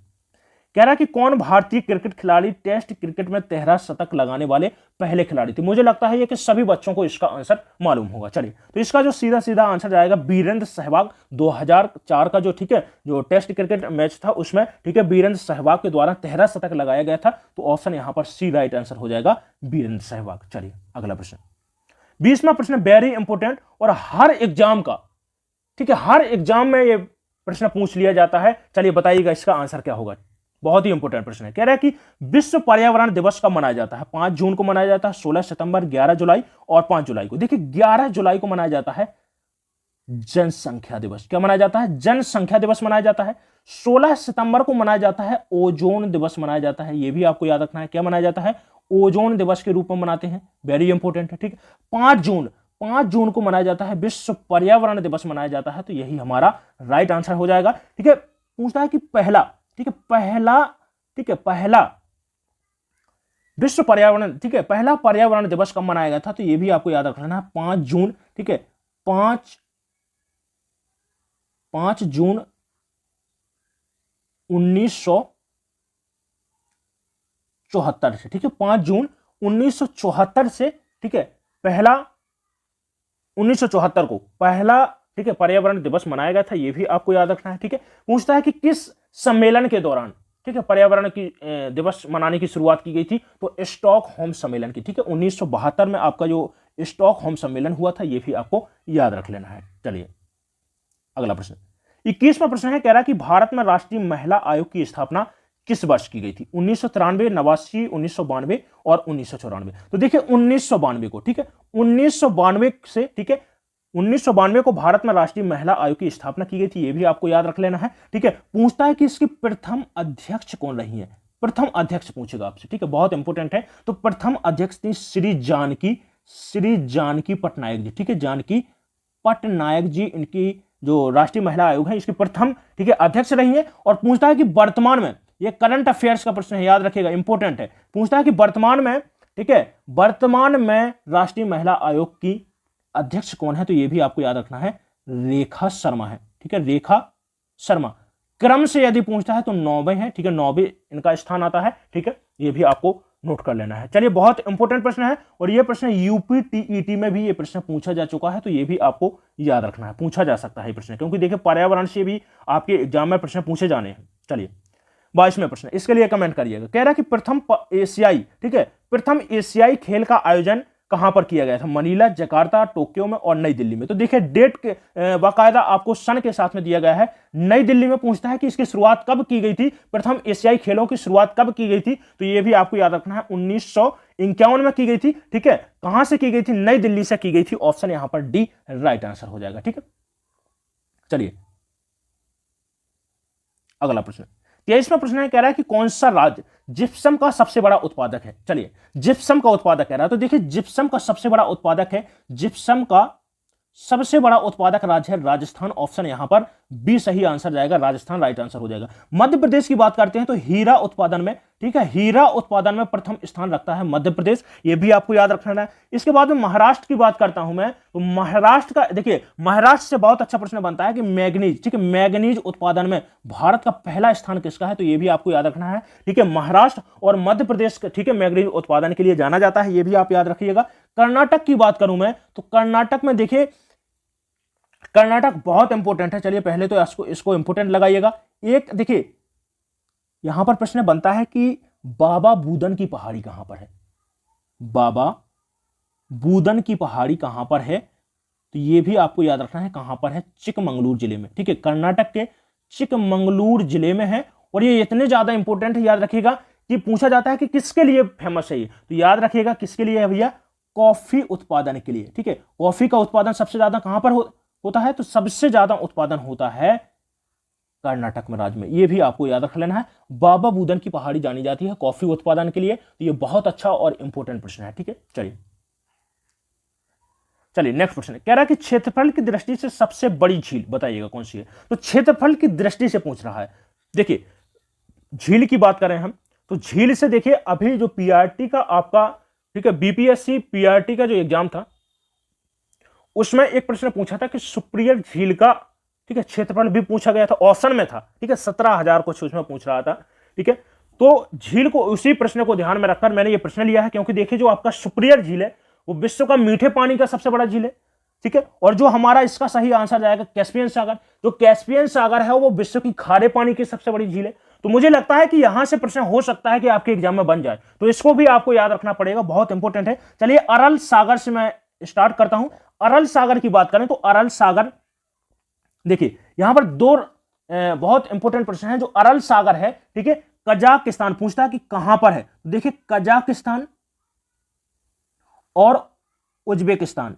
कह रहा है कि कौन भारतीय क्रिकेट खिलाड़ी टेस्ट क्रिकेट में 13 शतक लगाने वाले पहले खिलाड़ी थे। मुझे लगता है कि सभी बच्चों को इसका आंसर मालूम होगा। चलिए तो इसका जो सीधा आंसर जाएगा वीरेंद्र सहवाग, 2004 का जो, ठीक है, जो टेस्ट क्रिकेट मैच था उसमें, ठीक है, वीरेंद्र सहवाग के द्वारा 13 शतक लगाया गया था, तो ऑप्शन यहां पर सी राइट आंसर हो जाएगा, वीरेंद्र सहवाग। चलिए अगला प्रश्न, 20वां प्रश्न वेरी इंपॉर्टेंट, और हर एग्जाम का, ठीक है, हर एग्जाम में ये प्रश्न पूछ लिया जाता है। चलिए बताइएगा इसका आंसर क्या होगा, बहुत ही इंपॉर्टेंट प्रश्न है। कह रहा है कि विश्व पर्यावरण दिवस कब मनाया जाता है, 5 जून को मनाया जाता है, 16 सितंबर, 11 जुलाई और 5 जुलाई को। देखिए 11 जुलाई को मनाया जाता है जनसंख्या दिवस, क्या मनाया जाता है, जनसंख्या दिवस मनाया जाता है। 16 सितंबर को मनाया जाता है ओजोन दिवस मनाया जाता है, यह भी आपको याद रखना है, क्या मनाया जाता है, ओजोन दिवस के रूप में मनाते हैं, वेरी इंपॉर्टेंट है, ठीक है। 5 जून को मनाया जाता है विश्व पर्यावरण दिवस मनाया जाता है, तो यही हमारा राइट आंसर हो जाएगा, ठीक है। पूछता है कि पहला विश्व पर्यावरण, ठीक है, पहला पर्यावरण दिवस कब मनाया गया था, तो ये भी आपको याद रखना है 5 जून, ठीक है, 5 जून 1974 से, ठीक है, 5 जून 1974 से, ठीक है, पहला 1974 को पहला, ठीक है, पर्यावरण दिवस मनाया गया था, ये भी आपको याद रखना है। ठीक है, पूछता है कि किस सम्मेलन के दौरान, ठीक है, पर्यावरण की दिवस मनाने की शुरुआत की गई थी, तो स्टॉकहोम सम्मेलन की, ठीक है, 1972 में आपका जो स्टॉकहोम सम्मेलन हुआ था, ये भी आपको याद रख लेना है। चलिए अगला प्रश्न, 21वां प्रश्न है, कह रहा है कि भारत में राष्ट्रीय महिला आयोग की स्थापना किस वर्ष की गई थी, 1993, 89, 1992 और 1994। तो देखिए 1992 को, ठीक है, 1992 से, ठीक है, 1992 को भारत में राष्ट्रीय महिला आयोग की स्थापना की गई थी, ये भी आपको याद रख लेना है। ठीक है, पूछता है कि इसकी प्रथम अध्यक्ष कौन रही है, प्रथम अध्यक्ष पूछेगा आपसे, ठीक है, बहुत इंपॉर्टेंट है। तो प्रथम अध्यक्ष थी श्री जानकी पटनायक जी, ठीक है, जानकी पटनायक जी, इनकी जो राष्ट्रीय महिला आयोग है इसकी प्रथम, ठीक है, अध्यक्ष रही है। और पूछता है कि वर्तमान में, ये करंट अफेयर्स का प्रश्न है, याद रखिएगा, इंपॉर्टेंट है, पूछता है कि वर्तमान में, ठीक है, वर्तमान में राष्ट्रीय महिला आयोग की अध्यक्ष कौन है, तो ये भी आपको याद रखना है, रेखा शर्मा है, ठीक है, रेखा शर्मा। क्रम से यदि पूछता है तो 9वें है, ठीक है, 9वें इनका स्थान आता है, ठीक है, ये भी आपको नोट कर लेना है। चलिए बहुत इंपॉर्टेंट प्रश्न है, और ये प्रश्न यूपी टीईटी में भी ये प्रश्न पूछा जा चुका है, तो ये भी आपको याद रखना है, पूछा जा सकता है ये प्रश्न, क्योंकि देखिए पर्यावरण से भी आपके एग्जाम में प्रश्न पूछे जाने हैं। चलिए 22वें प्रश्न, इसके लिए कमेंट करिएगा, कह रहा है कि प्रथम एशियाई, ठीक है, प्रथम एशियाई खेल का आयोजन कहां पर किया गया था, मनीला, जकार्ता, टोक्यो में और नई दिल्ली में। तो देखिए डेट के बाकायदा आपको सन के साथ में दिया गया है, नई दिल्ली में पूछता है कि इसकी शुरुआत कब की गई थी, प्रथम एशियाई खेलों की शुरुआत कब की गई थी, तो ये भी आपको याद रखना है, 1951 में की गई थी। ठीक है, कहां से की गई थी, नई दिल्ली से की गई थी, ऑप्शन यहां पर डी राइट आंसर हो जाएगा। ठीक है, चलिए अगला प्रश्न, 23वां प्रश्न है, कह रहा है कि कौन सा राज्य जिप्सम का सबसे बड़ा उत्पादक है। चलिए जिप्सम का उत्पादक कह रहा है, तो देखिए जिप्सम का सबसे बड़ा उत्पादक है, जिप्सम का सबसे बड़ा उत्पादक राज्य है राजस्थान, ऑप्शन यहां पर बी सही आंसर जाएगा, राजस्थान राइट आंसर हो जाएगा। मध्य प्रदेश की बात करते हैं तो हीरा उत्पादन में, ठीक है, हीरा उत्पादन में प्रथम स्थान रखता है मध्य प्रदेश, ये भी आपको याद रखना है। इसके बाद में महाराष्ट्र की बात करता हूं मैं, तो महाराष्ट्र का, देखिए महाराष्ट्र से बहुत अच्छा प्रश्न बनता है कि मैग्नीज, ठीक है, मैग्नीज उत्पादन में भारत का पहला स्थान किसका है, तो ये भी आपको याद रखना है। ठीक है, महाराष्ट्र और मध्य प्रदेश, ठीक है, मैग्नीज उत्पादन के लिए जाना जाता है, ये भी आप याद रखिएगा। कर्नाटक की बात करूं मैं, तो कर्नाटक में देखिए, कर्नाटक बहुत इंपॉर्टेंट है। चलिए पहले तो इसको इंपॉर्टेंट लगाइएगा। एक देखिए यहां पर प्रश्न बनता है कि बाबा बूदन की पहाड़ी कहां पर है, बाबा बूदन की पहाड़ी कहां पर है, तो ये भी आपको याद रखना है, कहां पर है, चिकमंगलूर जिले में। ठीक है, कर्नाटक के चिकमंगलूर जिले में है, और ये इतने ज्यादा इंपॉर्टेंट है, याद रखिएगा कि पूछा जाता है कि किसके लिए फेमस है ये, तो याद रखिएगा किसके लिए है भैया, कॉफी उत्पादन के लिए। ठीक है, कॉफी का उत्पादन सबसे ज्यादा कहां पर होता है, तो सबसे ज्यादा उत्पादन होता है कर्नाटक में, राज्य में, ये भी आपको याद रख लेना है। बाबा बूदन की पहाड़ी जानी जाती है कॉफी उत्पादन के लिए, तो ये बहुत अच्छा और इंपॉर्टेंट प्रश्न है। ठीक है, चलिए नेक्स्ट प्रश्न कह रहा है कि क्षेत्रफल की दृष्टि से सबसे बड़ी झील बताइएगा कौन सी है, तो क्षेत्रफल की दृष्टि से पूछ रहा है। देखिए झील की बात करें हम, तो झील से देखिए अभी जो पीआरटी का आपका, ठीक है, बीपीएससी पीआरटी का जो एग्जाम था, उसमें एक प्रश्न पूछा था कि सुप्रियर झील का, ठीक है, क्षेत्रफल भी पूछा गया था, ऑप्शन में था। ठीक है, 17,000 कुछ उसमें पूछ रहा था। ठीक है, तो झील को, उसी प्रश्न को ध्यान में रखकर मैंने ये प्रश्न लिया है, क्योंकि देखिए जो आपका सुप्रियर झील है वो विश्व का मीठे पानी का सबसे बड़ा झील है। ठीक है, और जो हमारा इसका सही आंसर जाएगा कैस्पियन सागर, जो कैस्पियन सागर है वो विश्व की खारे पानी की सबसे बड़ी झील है। तो मुझे लगता है कि यहां से प्रश्न हो सकता है कि आपके एग्जाम में बन जाए, तो इसको भी आपको याद रखना पड़ेगा, बहुत इंपॉर्टेंट है। चलिए अरल सागर से मैं स्टार्ट करता हूं। अरल सागर की बात करें तो अरल सागर, देखिए यहां पर दो बहुत इंपॉर्टेंट प्रश्न है। जो अरल सागर है, ठीक है, कजाकिस्तान पूछता है कि कहां पर है, तो देखिए कजाकिस्तान और उज्बेकिस्तान,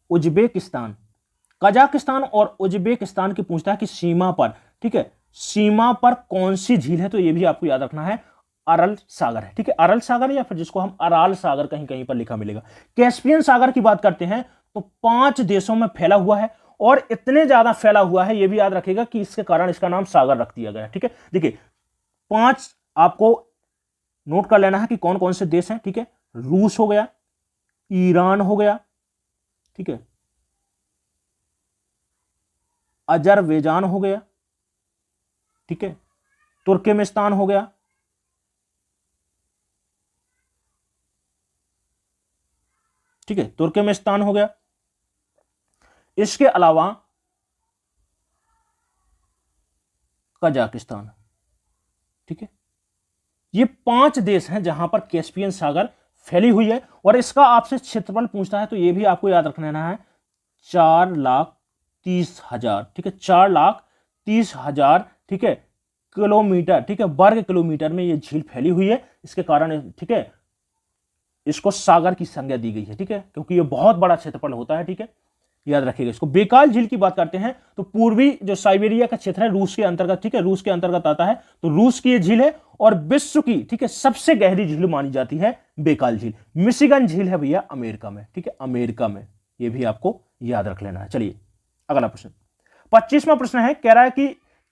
उज्बेकिस्तान, कजाकिस्तान और उज्बेकिस्तान की पूछता है कि सीमा पर, ठीक है, सीमा पर कौन सी झील है, तो यह भी आपको याद रखना है, अरल सागर है। ठीक है, अरल सागर या फिर जिसको हम अराल सागर कहीं कहीं पर लिखा मिलेगा। कैस्पियन सागर की बात करते हैं तो 5 देशों में फैला हुआ है, और इतने ज्यादा फैला हुआ है, यह भी याद रखिएगा कि इसके कारण इसका नाम सागर रख दिया गया है। ठीक है, देखिए 5 आपको नोट कर लेना है कि कौन कौन से देश हैं, ठीक है। रूस हो गया, ईरान हो गया, ठीक है, अजरबैजान हो गया, ठीक है, तुर्कमेनिस्तान हो गया, ठीक है, तुर्कमेनिस्तान हो गया। इसके अलावा कजाकिस्तान, ठीक है। ये 5 देश हैं जहां पर कैस्पियन सागर फैली हुई है। और इसका आपसे क्षेत्रफल पूछता है तो ये भी आपको याद रखना है 4,30,000, ठीक है, 4,30,000, ठीक है, किलोमीटर, ठीक है, वर्ग किलोमीटर में ये झील फैली हुई है। इसके कारण, ठीक है, इसको सागर की संज्ञा दी गई है, ठीक है, क्योंकि ये बहुत बड़ा क्षेत्रफल होता है, ठीक है, याद रखिएगा इसको। बेकाल झील की बात करते हैं तो पूर्वी जो साइबेरिया का क्षेत्र है रूस के अंतर्गत, ठीक है, रूस के अंतर्गत आता है, तो रूस की ये झील है। और विश्व की, ठीक है, सबसे गहरी झील मानी जाती है बेकाल झील। मिशिगन झील है भैया अमेरिका में, ठीक है, अमेरिका में, ये भी आपको याद रख लेना है। चलिए अगला प्रश्न, 25वां प्रश्न है, कह रहा है कि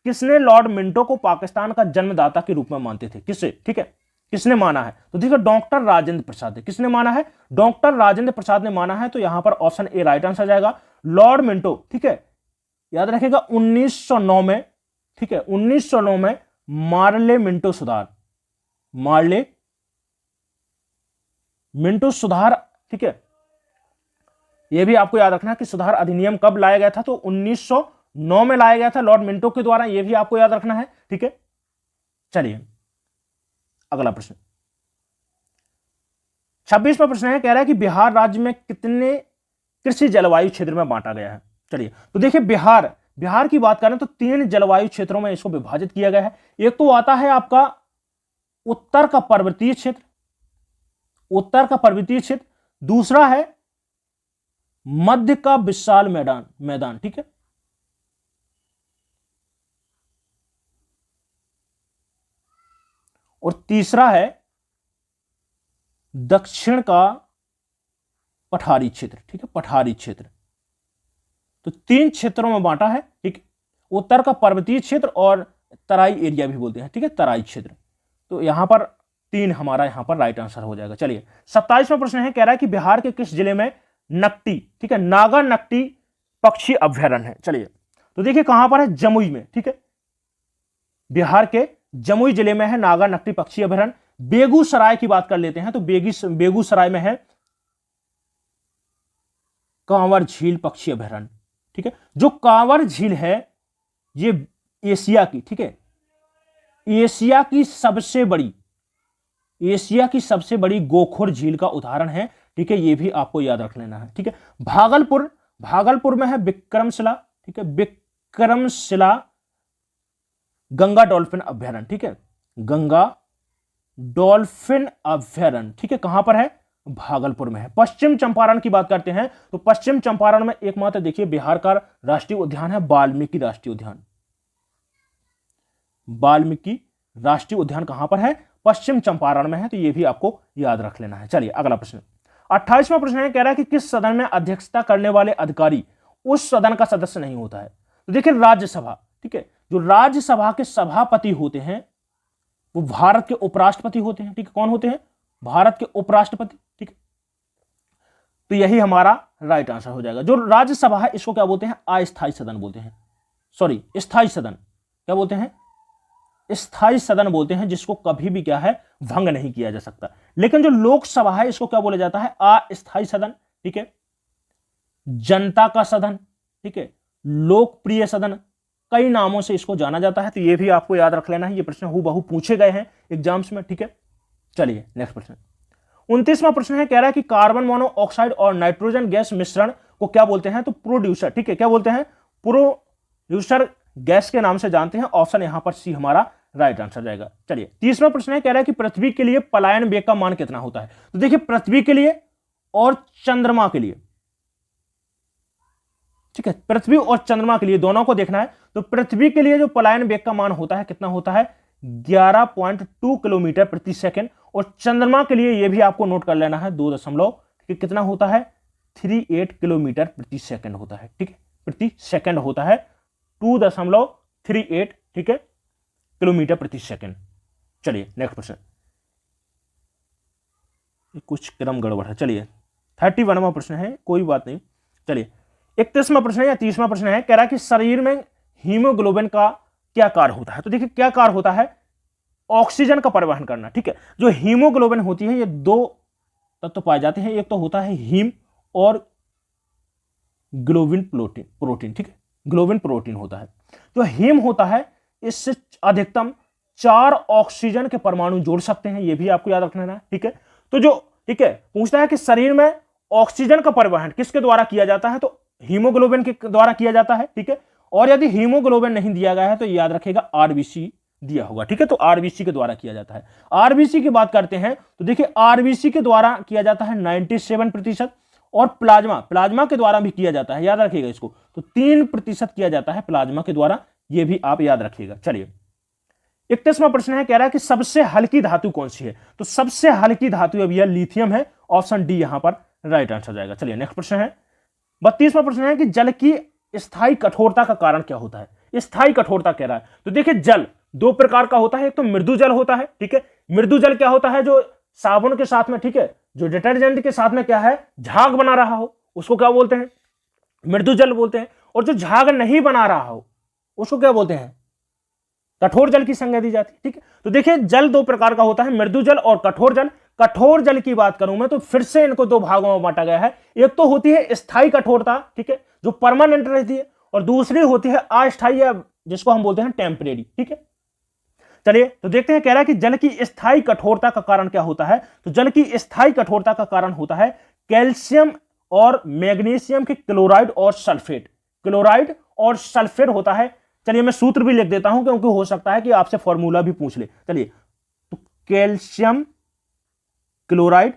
किसने लॉर्ड मिंटो को पाकिस्तान का जन्मदाता के रूप में मानते थे, किससे, ठीक है, किसने माना है? तो देखो डॉक्टर राजेंद्र प्रसाद है। किसने माना है? डॉक्टर राजेंद्र प्रसाद ने माना है। तो यहां पर ऑप्शन ए राइट आंसर जाएगा। लॉर्ड मिंटो, ठीक है, याद रखेगा 1909 में, ठीक है, 1909 में मार्ले मिंटो सुधार, मार्ले मिंटो सुधार, ठीक है, यह भी आपको याद रखना है कि सुधार अधिनियम कब लाया गया था, तो 1909 में लाया गया था लॉर्ड मिंटो के द्वारा, यह भी आपको याद रखना है, ठीक है। चलिए अगला प्रश्न, 26वां प्रश्न है, कह रहा है कि बिहार राज्य में कितने कृषि जलवायु क्षेत्र में बांटा गया है। चलिए तो देखिए बिहार की बात करें तो 3 जलवायु क्षेत्रों में इसको विभाजित किया गया है। एक तो आता है आपका उत्तर का पर्वतीय क्षेत्र, उत्तर का पर्वतीय क्षेत्र, दूसरा है मध्य का विशाल मैदान, ठीक है, और तीसरा है दक्षिण का पठारी क्षेत्र, ठीक है, पठारी क्षेत्र। तो 3 क्षेत्रों में बांटा है, ठीक, उत्तर का पर्वतीय क्षेत्र और तराई एरिया भी बोलते हैं, ठीक है, तराई क्षेत्र। तो यहां पर 3 हमारा यहां पर राइट आंसर हो जाएगा। चलिए 27वां प्रश्न है, कह रहा है कि बिहार के किस जिले में नकटी, ठीक है, नागा नकटी पक्षी अभ्यारण्य है। चलिए तो देखिए कहां पर है, जमुई में, ठीक है, बिहार के जमुई जिले में है नागा नकटी पक्षी अभ्यारण्य। बेगूसराय की बात कर लेते हैं तो बेगूसराय में है कांवर झील पक्षी अभ्यारण्य, ठीक है। जो कांवर झील है ये एशिया की, ठीक है, एशिया की सबसे बड़ी गोखोर झील का उदाहरण है, ठीक है, ये भी आपको याद रख लेना है, ठीक है। भागलपुर में है विक्रमशिला, ठीक है, विक्रमशिला गंगा डॉल्फिन अभ्यारण्य, ठीक है, गंगा डॉल्फिन अभ्यारण्य, ठीक है, कहां पर है, भागलपुर में है। पश्चिम चंपारण की बात करते हैं तो पश्चिम चंपारण में एकमात्र देखिए बिहार का राष्ट्रीय उद्यान है वाल्मीकि राष्ट्रीय उद्यान। वाल्मीकि राष्ट्रीय उद्यान कहां पर है, पश्चिम चंपारण में है, तो यह भी आपको याद रख लेना है। चलिए अगला प्रश्न, 28वां प्रश्न है, कह रहा है कि किस सदन में अध्यक्षता करने वाले अधिकारी उस सदन का सदस्य नहीं होता है। तो देखिए राज्यसभा, ठीक है, जो राज्यसभा के सभापति होते हैं वो भारत के उपराष्ट्रपति होते हैं, ठीक है, कौन होते हैं, भारत के उपराष्ट्रपति, ठीक है। तो यही हमारा राइट आंसर हो जाएगा। जो राज्यसभा है इसको क्या बोलते हैं, अस्थायी सदन बोलते हैं, सॉरी स्थायी सदन, क्या बोलते हैं, स्थायी सदन बोलते हैं, जिसको कभी भी क्या है भंग नहीं किया जा सकता। लेकिन जो लोकसभा है इसको क्या बोला जाता है, अस्थायी सदन, ठीक है, जनता का सदन, ठीक है, लोकप्रिय सदन, कई नामों से इसको जाना जाता है। तो ये भी आपको याद रख लेना है, ये प्रश्न हूबहू पूछे गए हैं एग्जाम्स में, ठीक है। चलिए नेक्स्ट प्रश्न, 29वां प्रश्न है, कह रहा है कि कार्बन मोनोऑक्साइड और नाइट्रोजन गैस मिश्रण को क्या बोलते हैं, तो प्रोड्यूसर, ठीक है, क्या बोलते हैं, प्रोड्यूसर गैस के नाम से जानते हैं। ऑप्शन यहां पर सी हमारा राइट आंसर जाएगा। चलिए 30वां प्रश्न है, कह रहा है कि पृथ्वी के लिए पलायन वेग का मान कितना होता है। तो देखिए पृथ्वी के लिए और चंद्रमा के लिए, ठीक है, पृथ्वी और चंद्रमा के लिए दोनों को देखना है। तो पृथ्वी के लिए जो पलायन वेग का मान होता है कितना होता है, 11.2 किलोमीटर प्रति सेकंड। और चंद्रमा के लिए यह भी आपको नोट कर लेना है 2 दशमलव, कितना होता है, 38 किलोमीटर प्रति सेकंड होता है, ठीक है, प्रति सेकंड होता है 2.38, ठीक है, किलोमीटर प्रति सेकंड। चलिए नेक्स्ट प्रश्न, कुछ क्रम गड़बड़ है। चलिए 31वां प्रश्न है, कोई बात नहीं। चलिए 31वां प्रश्न है या 30वां प्रश्न है, कह रहा है कि शरीर में हीमोग्लोबिन का क्या कार्य होता है। तो देखिए क्या कार्य होता है, ऑक्सीजन का परिवहन करना। ठीक है, जो हीमोग्लोबिन होती है ये दो तत्व पाए जाते हैं, एक तो होता है हीम और ग्लोबिन प्रोटीन। ठीक है, ग्लोबिन प्रोटीन होता है। जो हीम होता है इससे अधिकतम 4 ऑक्सीजन के परमाणु जोड़ सकते हैं, ये भी आपको याद रखना है। ठीक है, तो जो ठीक है पूछता है कि शरीर में ऑक्सीजन का परिवहन किसके द्वारा किया जाता है, तो हीमोग्लोबिन के द्वारा किया जाता है। ठीक है, और यदि हीमोग्लोबिन नहीं दिया गया है तो याद रखेगा आरबीसी दिया होगा। ठीक है, तो आरबीसी के द्वारा किया जाता है। आरबीसी की बात करते हैं तो देखिए आरबीसी के द्वारा किया जाता है 97%, और प्लाज्मा के द्वारा भी किया जाता है, याद रखिएगा इसको, तो 3% किया जाता है प्लाज्मा के द्वारा, ये भी आप याद रखिएगा। चलिए 31वां प्रश्न है, कह रहा है कि सबसे हल्की धातु कौन सी है। तो सबसे हल्की धातु अब यह लिथियम है, ऑप्शन डी यहां पर राइट आंसर जाएगा। चलिए नेक्स्ट प्रश्न है, 32वां प्रश्न है कि जल की स्थायी कठोरता का कारण क्या होता है। स्थायी कठोरता कह रहा है, तो देखिए जल 2 प्रकार का होता है, एक तो मृदु जल होता है। ठीक है, मृदु जल क्या होता है, जो साबुन के साथ में, ठीक है, जो डिटर्जेंट के साथ में क्या है झाग बना रहा हो उसको क्या बोलते हैं, मृदु जल बोलते हैं। और जो झाग नहीं बना रहा हो उसको क्या बोलते हैं, कठोर जल की संज्ञा दी जाती है। ठीक है, तो देखिए जल 2 प्रकार का होता है, मृदु जल और कठोर जल। कठोर जल की बात करूं मैं तो फिर से इनको 2 भागों में बांटा गया है। एक तो होती है स्थायी कठोरता, ठीक है, जो परमानेंट रहती है, और दूसरी होती है अस्थायी, या जिसको हम बोलते हैं टेम्परेरी। ठीक है, चलिए तो देखते हैं, कह रहा है कि जल की स्थायी कठोरता का कारण क्या होता है। तो जल की स्थायी कठोरता का कारण होता है कैल्शियम और मैग्नीशियम के क्लोराइड और सल्फेट। क्लोराइड और सल्फेट होता है। चलिए मैं सूत्र भी लिख देता हूं क्योंकि हो सकता है कि आपसे फॉर्मूला भी पूछ ले। चलिए तो कैल्शियम क्लोराइड,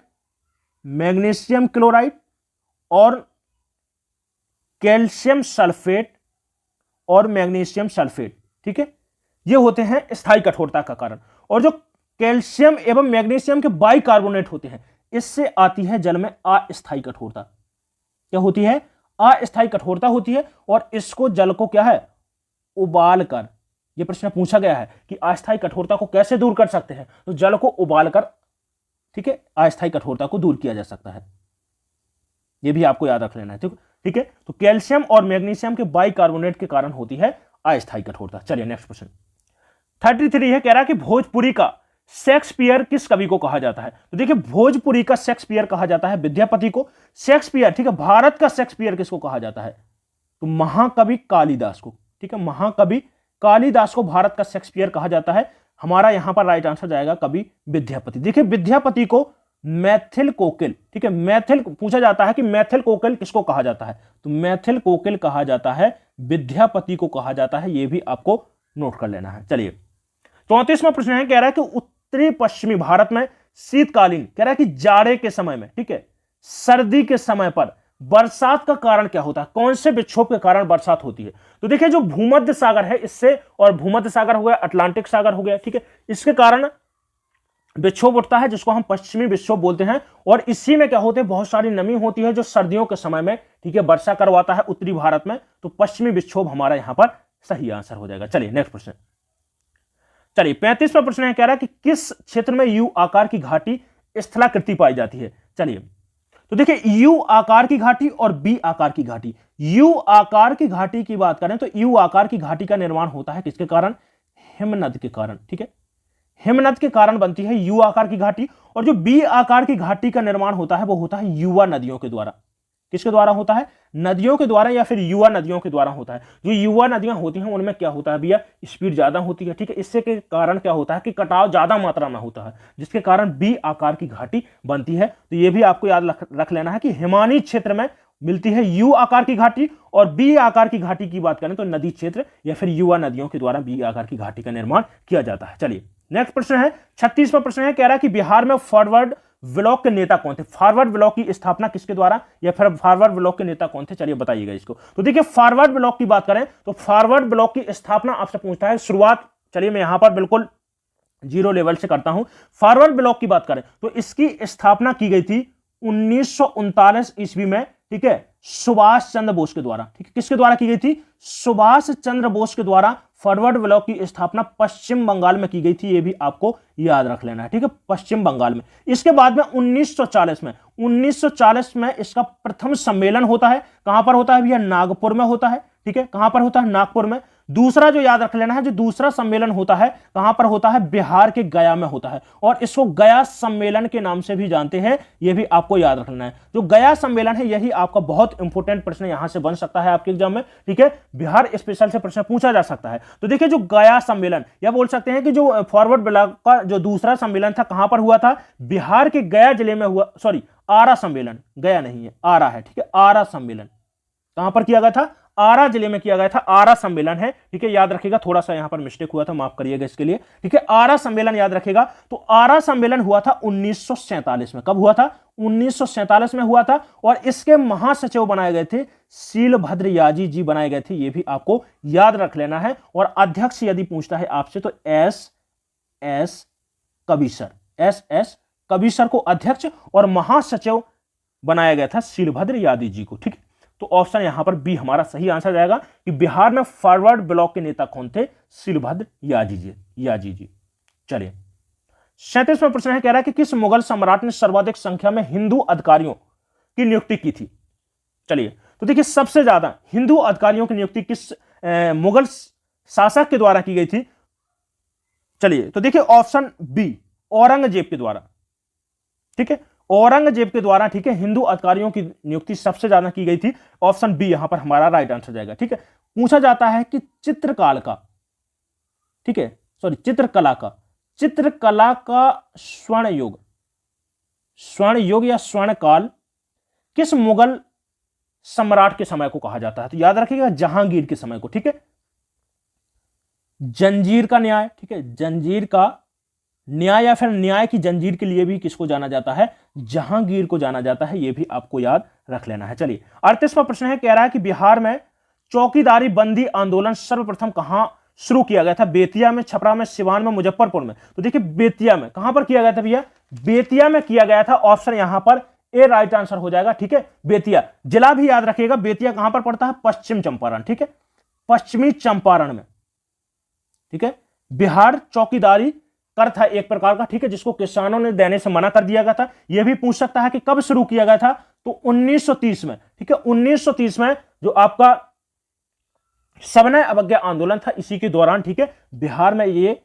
मैग्नीशियम क्लोराइड और कैल्शियम सल्फेट और मैग्नीशियम सल्फेट, ठीक है, ये होते हैं स्थायी कठोरता का कारण। और जो कैल्शियम एवं मैग्नीशियम के बाइकार्बोनेट होते हैं, इससे आती है जल में अस्थायी कठोरता। क्या होती है, अस्थायी कठोरता होती है। और इसको जल को क्या है, उबाल कर, यह प्रश्न पूछा गया है कि अस्थायी कठोरता को कैसे दूर कर सकते हैं, तो जल को उबाल कर, ठीक है, अस्थायी कठोरता को दूर किया जा सकता है। यह भी आपको याद रख लेना है। ठीक है, तो कैल्शियम और मैग्नीशियम के बाइकार्बोनेट के कारण होती है अस्थायी कठोरता। चलिए नेक्स्ट क्वेश्चन 33 है, कह रहा है कि भोजपुरी का शेक्सपियर किस कवि को कहा जाता है। तो देखिए भोजपुरी का शेक्सपियर कहा जाता है विद्यापति को। शेक्सपियर, ठीक है, भारत का शेक्सपियर किसको कहा जाता है, तो महाकवि कालिदास को। ठीक है, महाकवि कालिदास को भारत का शेक्सपियर कहा जाता है। हमारा यहां पर राइट आंसर जाएगा कवि विद्यापति। देखिए विद्यापति को मैथिल कोकिल, ठीक है, मैथिल पूछा जाता है कि मैथिल कोकिल किसको कहा जाता है, तो मैथिल कोकिल कहा जाता है विद्यापति को कहा जाता है। यह भी आपको नोट कर लेना है। चलिए 34वां प्रश्न है, कह रहा है कि उत्तरी पश्चिमी भारत में शीतकालीन, कह रहा है कि जाड़े के समय में, ठीक है, सर्दी के समय पर बरसात का कारण क्या होता है, कौन से विक्षोभ के कारण बरसात होती है। तो देखिए जो भूमध्य सागर है इससे, और भूमध्य सागर हो गया, अटलांटिक सागर हो गया, ठीक है, इसके कारण विक्षोभ उठता है जिसको हम पश्चिमी विक्षोभ बोलते हैं। और इसी में क्या होते हैं, बहुत सारी नमी होती है जो सर्दियों के समय में, ठीक है, वर्षा करवाता है उत्तरी भारत में। तो पश्चिमी विक्षोभ हमारा यहां पर सही आंसर हो जाएगा। चलिए नेक्स्ट प्रश्न, चलिए 35वां प्रश्न है, कह रहा है कि किस क्षेत्र में यू आकार की घाटी स्थलाकृति पाई जाती है। चलिए तो देखिए यू आकार की घाटी और बी आकार की घाटी। यू आकार की घाटी की बात करें तो यू आकार की घाटी का निर्माण होता है किसके कारण, हिमनद के कारण। ठीक है, हिमनद के कारण बनती है यू आकार की घाटी। और जो बी आकार की घाटी का निर्माण होता है वो होता है युवा नदियों के द्वारा। किसके द्वारा होता है, नदियों के द्वारा या फिर युवा नदियों के द्वारा होता है। जो युवा नदियां होती हैं उनमें क्या होता है भैया, स्पीड ज्यादा होती है। ठीक है, इससे के कारण क्या होता है कि कटाव ज्यादा मात्रा में होता है, जिसके कारण बी आकार की घाटी बनती है। तो यह भी आपको याद रख लेना है कि हिमानी क्षेत्र में मिलती है यू आकार की घाटी, और बी आकार की घाटी की बात करें तो नदी क्षेत्र या फिर युवा नदियों के द्वारा बी आकार की घाटी का निर्माण किया जाता है। चलिए नेक्स्ट प्रश्न है, 36वां प्रश्न है, कह रहा है कि बिहार में फॉरवर्ड ब्लॉक के नेता कौन थे। फॉरवर्ड ब्लॉक की स्थापना किसके द्वारा, या फिर फॉरवर्ड ब्लॉक के नेता कौन थे, चलिए बताइएगा इसको। तो देखिए फॉरवर्ड ब्लॉक की बात करें तो फॉरवर्ड ब्लॉक की स्थापना आपसे पूछता है शुरुआत, चलिए मैं यहां पर बिल्कुल 0 लेवल से करता हूं। फॉरवर्ड ब्लॉक की बात करें तो इसकी स्थापना की गई थी 1939 ईस्वी में, ठीक है, सुभाष चंद्र बोस के द्वारा। ठीक है, किसके द्वारा की गई थी, सुभाष चंद्र बोस के द्वारा फॉरवर्ड ब्लॉक की स्थापना पश्चिम बंगाल में की गई थी, ये भी आपको याद रख लेना है, ठीक है, पश्चिम बंगाल में। इसके बाद में 1940 में इसका प्रथम सम्मेलन होता है। कहां पर होता है भैया? नागपुर में होता है, ठीक है, कहां पर होता है? नागपुर में। दूसरा जो याद रख लेना है, जो दूसरा सम्मेलन होता है कहां पर होता है? बिहार के गया में होता है, और इसको गया सम्मेलन के नाम से भी जानते हैं, यह भी आपको याद रख लेना है। जो गया सम्मेलन है यही आपका बहुत इंपॉर्टेंट प्रश्न यहां से बन सकता है आपके एग्जाम में, ठीक है, बिहार स्पेशल से प्रश्न पूछा जा सकता है। तो देखिए जो गया सम्मेलन, या बोल सकते हैं कि जो फॉरवर्ड ब्लॉक का जो दूसरा सम्मेलन था कहां पर हुआ था? बिहार के गया जिले में हुआ, सॉरी आरा सम्मेलन, गया नहीं है, आरा है, ठीक है, आरा सम्मेलन कहां पर किया गया था? आरा जिले में किया गया था, आरा सम्मेलन है, ठीक है, याद रखिएगा, थोड़ा सा यहां पर मिस्टेक हुआ था, माफ करिएगा इसके लिए, ठीक है, आरा सम्मेलन याद रखिएगा। तो आरा सम्मेलन हुआ था 1947 में। कब हुआ था? 1947 में हुआ था, और इसके महासचिव बनाए गए थे शीलभद्र याजी जी बनाए गए थे, ये भी आपको याद रख लेना है। और अध्यक्ष यदि पूछता है आपसे तो एस एस कबीसर को अध्यक्ष और महासचिव बनाया गया था शीलभद्र यादव जी को, ठीक है। तो ऑप्शन यहां पर बी हमारा सही आंसर जाएगा कि बिहार में फॉरवर्ड ब्लॉक के नेता कौन थे? शीलभद्र यादव जी। चलिए 37वां प्रश्न है, कह रहा है कि किस मुगल सम्राट ने सर्वाधिक संख्या में हिंदू अधिकारियों की नियुक्ति की थी? चलिए तो देखिए सबसे ज्यादा हिंदू अधिकारियों की नियुक्ति किस मुगल शासक के द्वारा की गई थी? चलिए तो देखिए ऑप्शन बी औरंगजेब के द्वारा, ठीक है, औरंगजेब के द्वारा, ठीक है, हिंदू अधिकारियों की नियुक्ति सबसे ज्यादा की गई थी। ऑप्शन बी यहां पर हमारा राइट आंसर जाएगा, ठीक है। पूछा जाता है कि चित्रकाल का, ठीक है, सॉरी चित्रकला का स्वर्ण युग या स्वर्ण काल किस मुगल सम्राट के समय को कहा जाता है? तो याद रखिएगा जहांगीर के समय को, ठीक है। जंजीर का न्याय, ठीक है, जंजीर का न्याय या फिर न्याय की जंजीर के लिए भी किसको जाना जाता है? जहांगीर को जाना जाता है, यह भी आपको याद रख लेना है। चलिए 38वां प्रश्न है, कह रहा है कि बिहार में चौकीदारी बंदी आंदोलन सर्वप्रथम कहां शुरू किया गया था? बेतिया में, छपरा में, सिवान में, मुजफ्फरपुर में। तो देखिए बेतिया में, कहां पर किया गया था भैया? बेतिया में किया गया था। ऑप्शन यहां पर ए राइट आंसर हो जाएगा, ठीक है। बेतिया जिला भी याद रखिएगा, बेतिया कहां पर पड़ता है? पश्चिम चंपारण, ठीक है, पश्चिमी चंपारण में, ठीक है। बिहार चौकीदारी कर था एक प्रकार का, ठीक है, जिसको किसानों ने देने से मना कर दिया गया था। यह भी पूछ सकता है कि कब शुरू किया गया था? तो 1930 में, ठीक है, 1930 में जो आपका सविनय अवज्ञा आंदोलन था इसी के दौरान, ठीक है, बिहार में यह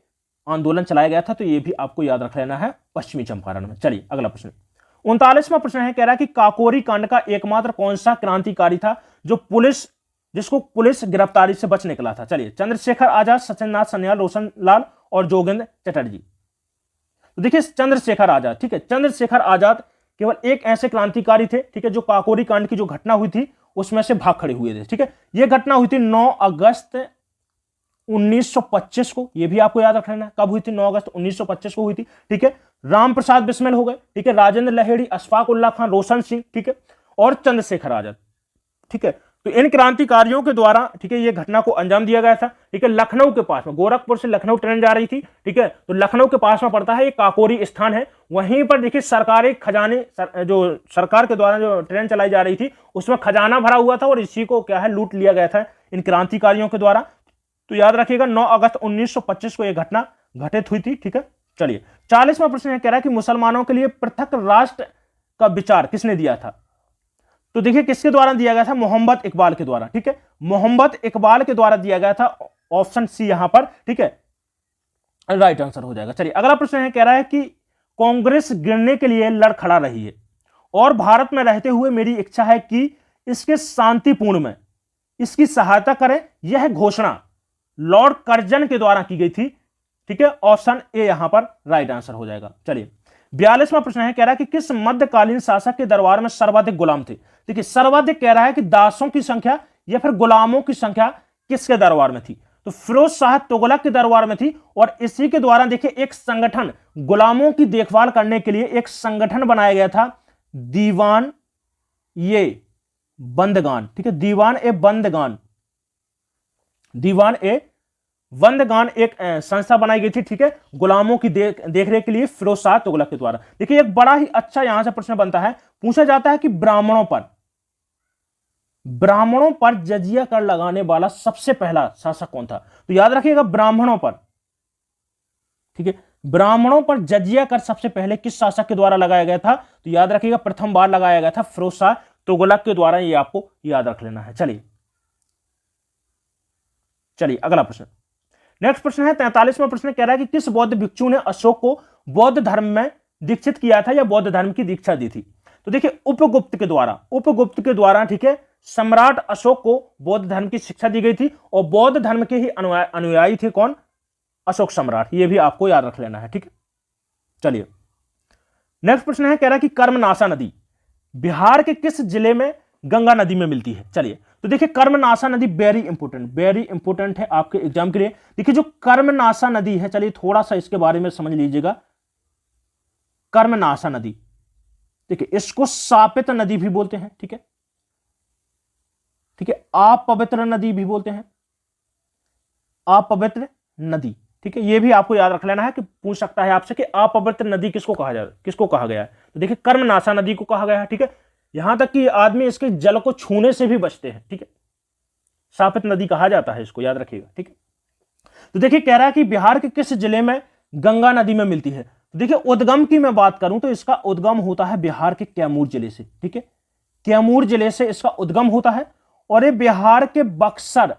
आंदोलन चलाया गया था। तो यह भी आपको याद रख लेना है, पश्चिमी चंपारण में। चलिए अगला प्रश्न 39वां प्रश्न है, कह रहा है कि काकोरी कांड का एकमात्र कौन सा क्रांतिकारी था जिसको पुलिस गिरफ्तारी से बच निकला था? चलिए चंद्रशेखर आजाद, सचिंद्रनाथ सन्याल, रोशनलाल और जोगेंद्र चटर्जी। तो देखिए चंद्रशेखर आजाद, ठीक है, चंद्रशेखर आजाद केवल एक ऐसे क्रांतिकारी थे, ठीक है, जो काकोरी कांड की जो घटना हुई थी उसमें से भाग खड़े हुए थे, ठीक है। यह घटना हुई थी 9 अगस्त 1925 को, यह भी आपको याद रखना। कब हुई थी? 9 अगस्त 1925 को हुई थी, ठीक है। राम प्रसाद बिस्मिल हो गए, ठीक है, राजेंद्र लहेड़ी, अशफाक उल्लाह खान, रोशन सिंह, ठीक है, और चंद्रशेखर आजाद, ठीक है। तो इन क्रांतिकारियों के द्वारा, ठीक है, यह घटना को अंजाम दिया गया था, ठीक है। लखनऊ के पास में, गोरखपुर से लखनऊ ट्रेन जा रही थी, ठीक है, तो लखनऊ के पास में पड़ता है, ये काकोरी स्थान है। वहीं पर देखिए सरकारी खजाने, जो सरकार के द्वारा जो ट्रेन चलाई जा रही थी उसमें खजाना भरा हुआ था और इसी को क्या है, लूट लिया गया था इन क्रांतिकारियों के द्वारा। तो याद रखिएगा 9 अगस्त 1925 को यह घटना घटित हुई थी, ठीक है। चलिए 40वां प्रश्न कह रहा है कि मुसलमानों के लिए पृथक राष्ट्र का विचार किसने दिया था? तो देखिए किसके द्वारा दिया गया था? मोहम्मद इकबाल के द्वारा, ठीक है, मोहम्मद इकबाल के द्वारा दिया गया था। ऑप्शन सी यहां पर, ठीक है, राइट आंसर हो जाएगा। चलिए अगला प्रश्न है, कह रहा है कि कांग्रेस गिरने के लिए लड़ खड़ा रही है और भारत में रहते हुए मेरी इच्छा है कि इसके शांतिपूर्ण में इसकी सहायता करें, यह घोषणा लॉर्ड कर्जन के द्वारा की गई थी, ठीक है। ऑप्शन ए यहां पर राइट आंसर हो जाएगा। चलिए 42वां प्रश्न है, कह रहा है कि किस मध्यकालीन शासक के दरबार में सर्वाधिक गुलाम थे? देखिए सर्वाधिक कह रहा है कि दासों की संख्या या फिर गुलामों की संख्या किसके दरबार में थी? तो फिरोज शाह तुगलक के दरबार में थी। और इसी के द्वारा देखिए एक संगठन, गुलामों की देखभाल करने के लिए एक संगठन बनाया गया था, दीवान ए बंदगान, ठीक है, दीवान ए बंदगान एक संस्था बनाई गई थी, ठीक है, गुलामों की देखरेख के लिए फिरोज शाह तुगलक के द्वारा। देखिए एक बड़ा ही अच्छा यहां से प्रश्न बनता है, पूछा जाता है कि ब्राह्मणों पर जजिया कर लगाने वाला सबसे पहला शासक कौन था? तो याद रखिएगा ब्राह्मणों पर, ठीक है, ब्राह्मणों पर जजिया कर सबसे पहले किस शासक के द्वारा लगाया गया था? तो याद रखिएगा प्रथम बार लगाया गया था फिरोज शाह तुगलक के द्वारा, ये आपको याद रख लेना है। चलिए चलिए अगला प्रश्न, नेक्स्ट प्रश्न है 43वां प्रश्न, कह रहा है कि किस बौद्ध भिक्षु ने अशोक को बौद्ध धर्म में दीक्षित किया था या बौद्ध धर्म की दीक्षा दी थी? तो देखिए उपगुप्त के द्वारा, उपगुप्त के द्वारा, ठीक है, सम्राट अशोक को बौद्ध धर्म की शिक्षा दी गई थी और बौद्ध धर्म के ही अनुयायी थे कौन? अशोक सम्राट। ये भी आपको याद रख लेना है, ठीक है। चलिए नेक्स्ट प्रश्न है, कह रहा है कि कर्मनाशा नदी बिहार के किस जिले में गंगा नदी में मिलती है? चलिए तो देखिए कर्मनाशा नदी वेरी इंपोर्टेंट है आपके एग्जाम के लिए। देखिए जो कर्मनाशा नदी है, चलिए थोड़ा सा इसके बारे में समझ लीजिएगा। कर्मनाशा नदी, देखिए इसको सापित नदी भी बोलते हैं, ठीक है, ठीक है, अपवित्र नदी भी बोलते हैं, अपवित्र नदी, ठीक है। ये भी आपको याद रख लेना है कि पूछ सकता है आपसे कि अपवित्र नदी किसको कहा गया है? तो देखिए कर्मनाशा नदी को कहा गया है, ठीक है। यहां तक कि आदमी इसके जल को छूने से भी बचते हैं, ठीक है, सापित नदी कहा जाता है इसको, याद रखिएगा, ठीक है। तो देखिए कह रहा है कि बिहार के किस जिले में गंगा नदी में मिलती है? तो देखिए उद्गम की मैं बात करूं तो इसका उद्गम होता है बिहार के कैमूर जिले से, ठीक है, कैमूर जिले से इसका उद्गम होता है और ये बिहार के बक्सर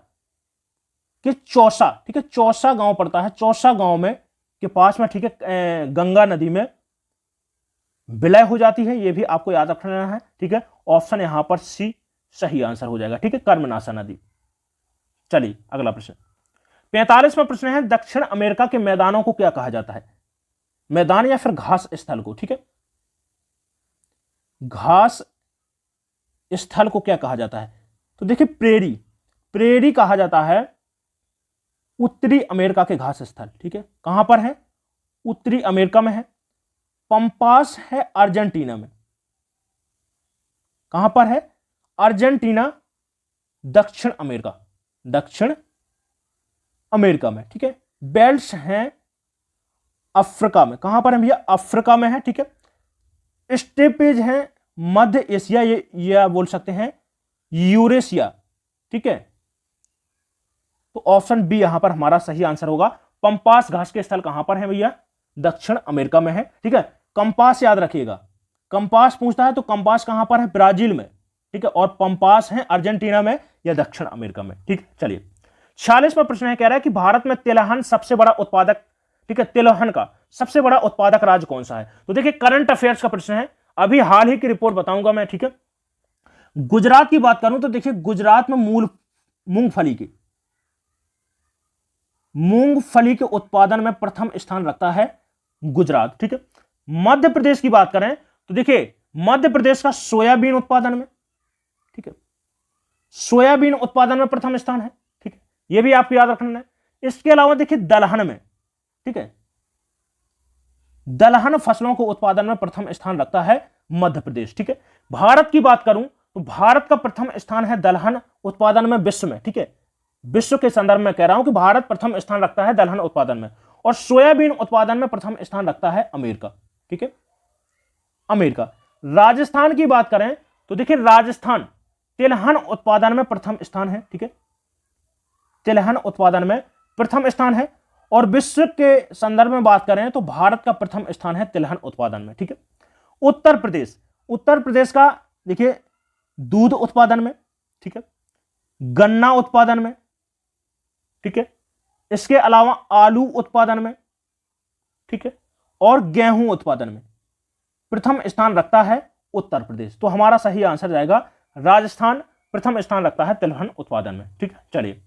के चौसा, ठीक है, चौसा गांव पड़ता है, चौसा गांव में के पास में, ठीक है, गंगा नदी में विलय हो जाती है। ये भी आपको याद रखना है, ठीक है। ऑप्शन यहां पर सी सही आंसर हो जाएगा, ठीक है, कर्मनाशा नदी। चलिए अगला प्रश्न, 45वां प्रश्न है, दक्षिण अमेरिका के मैदानों को क्या कहा जाता है? मैदान या फिर घास स्थल को, ठीक है, घास स्थल को क्या कहा जाता है? तो देखिए प्रेरी कहा जाता है उत्तरी अमेरिका के घास स्थल, ठीक है, कहां पर है? उत्तरी अमेरिका में है। पंपास है अर्जेंटीना में, कहां पर है? अर्जेंटीना, दक्षिण अमेरिका में, ठीक है। बेल्ट्स हैं अफ्रीका में, कहां पर है भैया? अफ्रीका में है, ठीक है। स्टेपेज हैं मध्य एशिया, ये बोल सकते हैं यूरेशिया, ठीक है। तो ऑप्शन बी यहां पर हमारा सही आंसर होगा। पंपास घास के स्थल कहां पर है भैया? दक्षिण अमेरिका में है, ठीक है। कंपास याद रखिएगा, कंपास पूछता है तो कंपास कहां पर है? ब्राजील में, ठीक है, और पंपास है अर्जेंटीना में या दक्षिण अमेरिका में, ठीक है। चलिए 46वां प्रश्न है, कह रहा है कि भारत में तिलहन सबसे बड़ा उत्पादक, ठीक है, तिलहन का सबसे बड़ा उत्पादक राज्य कौन सा है? तो देखिए करंट अफेयर्स का प्रश्न है, अभी हाल ही की रिपोर्ट बताऊंगा मैं, ठीक है। गुजरात की बात करूं तो देखिए गुजरात में मूंगफली के उत्पादन में प्रथम स्थान रखता है गुजरात, ठीक है। मध्य प्रदेश की बात करें तो देखिए मध्य प्रदेश का सोयाबीन उत्पादन में, ठीक है, सोयाबीन उत्पादन में प्रथम स्थान है, ठीक है, यह भी आपको याद रखना है। इसके अलावा देखिए दलहन में, ठीक है, दलहन फसलों को उत्पादन में प्रथम स्थान रखता है मध्य प्रदेश, ठीक है। भारत की बात करूं तो भारत का प्रथम स्थान है दलहन उत्पादन में विश्व में, ठीक है, विश्व के संदर्भ में कह रहा हूं कि भारत प्रथम स्थान रखता है दलहन उत्पादन में, और सोयाबीन उत्पादन में प्रथम स्थान रखता है अमेरिका, ठीक है, अमेरिका। राजस्थान की बात करें तो देखिए राजस्थान तिलहन उत्पादन में प्रथम स्थान है, ठीक है, तिलहन उत्पादन में प्रथम स्थान है, और विश्व के संदर्भ में बात करें तो भारत का प्रथम स्थान है तिलहन उत्पादन में, ठीक है। उत्तर प्रदेश का देखिए दूध उत्पादन में, ठीक है, गन्ना उत्पादन में, ठीक है, इसके अलावा आलू उत्पादन में, ठीक है, और गेहूं उत्पादन में प्रथम स्थान रखता है उत्तर प्रदेश। तो हमारा सही आंसर जाएगा राजस्थान प्रथम स्थान रखता है तिलहन उत्पादन में, ठीक है। चलिए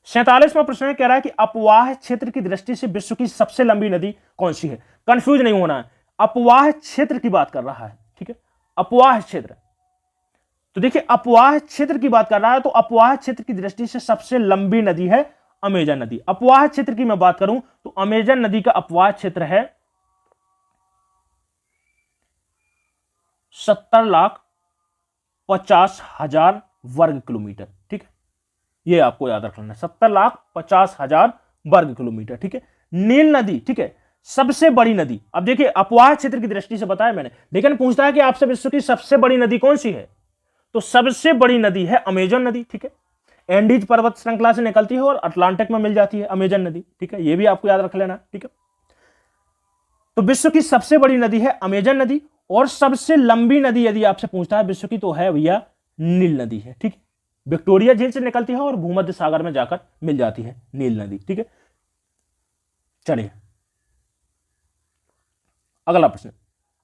47वां प्रश्न कह रहा है कि अपवाह क्षेत्र की दृष्टि से विश्व की सबसे लंबी नदी कौन सी है? कंफ्यूज नहीं होना है, अपवाह क्षेत्र की बात कर रहा है, ठीक है, अपवाह क्षेत्र। तो देखिए अपवाह क्षेत्र की बात कर रहा है तो अपवाह क्षेत्र की दृष्टि से सबसे लंबी नदी है अमेजन नदी। अपवाह क्षेत्र की मैं बात करूं तो अमेजन नदी का अपवाह क्षेत्र है 70,50,000 वर्ग किलोमीटर, ठीक है, ये आपको याद रखना है, 70,50,000 वर्ग किलोमीटर, ठीक है। नील नदी, ठीक है, सबसे बड़ी नदी। अब देखिए अपवाह क्षेत्र की दृष्टि से बताया मैंने, लेकिन पूछता है कि आपसे विश्व की सबसे बड़ी नदी कौन सी है? तो सबसे बड़ी नदी है अमेजन नदी, ठीक है। एंडीज पर्वत श्रृंखला से निकलती है और अटलांटिक में मिल जाती है अमेजन नदी, ठीक है। ये भी आपको याद रख लेना, ठीक है। तो विश्व की सबसे बड़ी नदी है अमेजन नदी, और सबसे लंबी नदी यदि आपसे पूछता है विश्व की तो है भैया नील नदी है, ठीक है। विक्टोरिया झील से निकलती है और भूमध्य सागर में जाकर मिल जाती है नील नदी, ठीक है। चलिए अगला प्रश्न,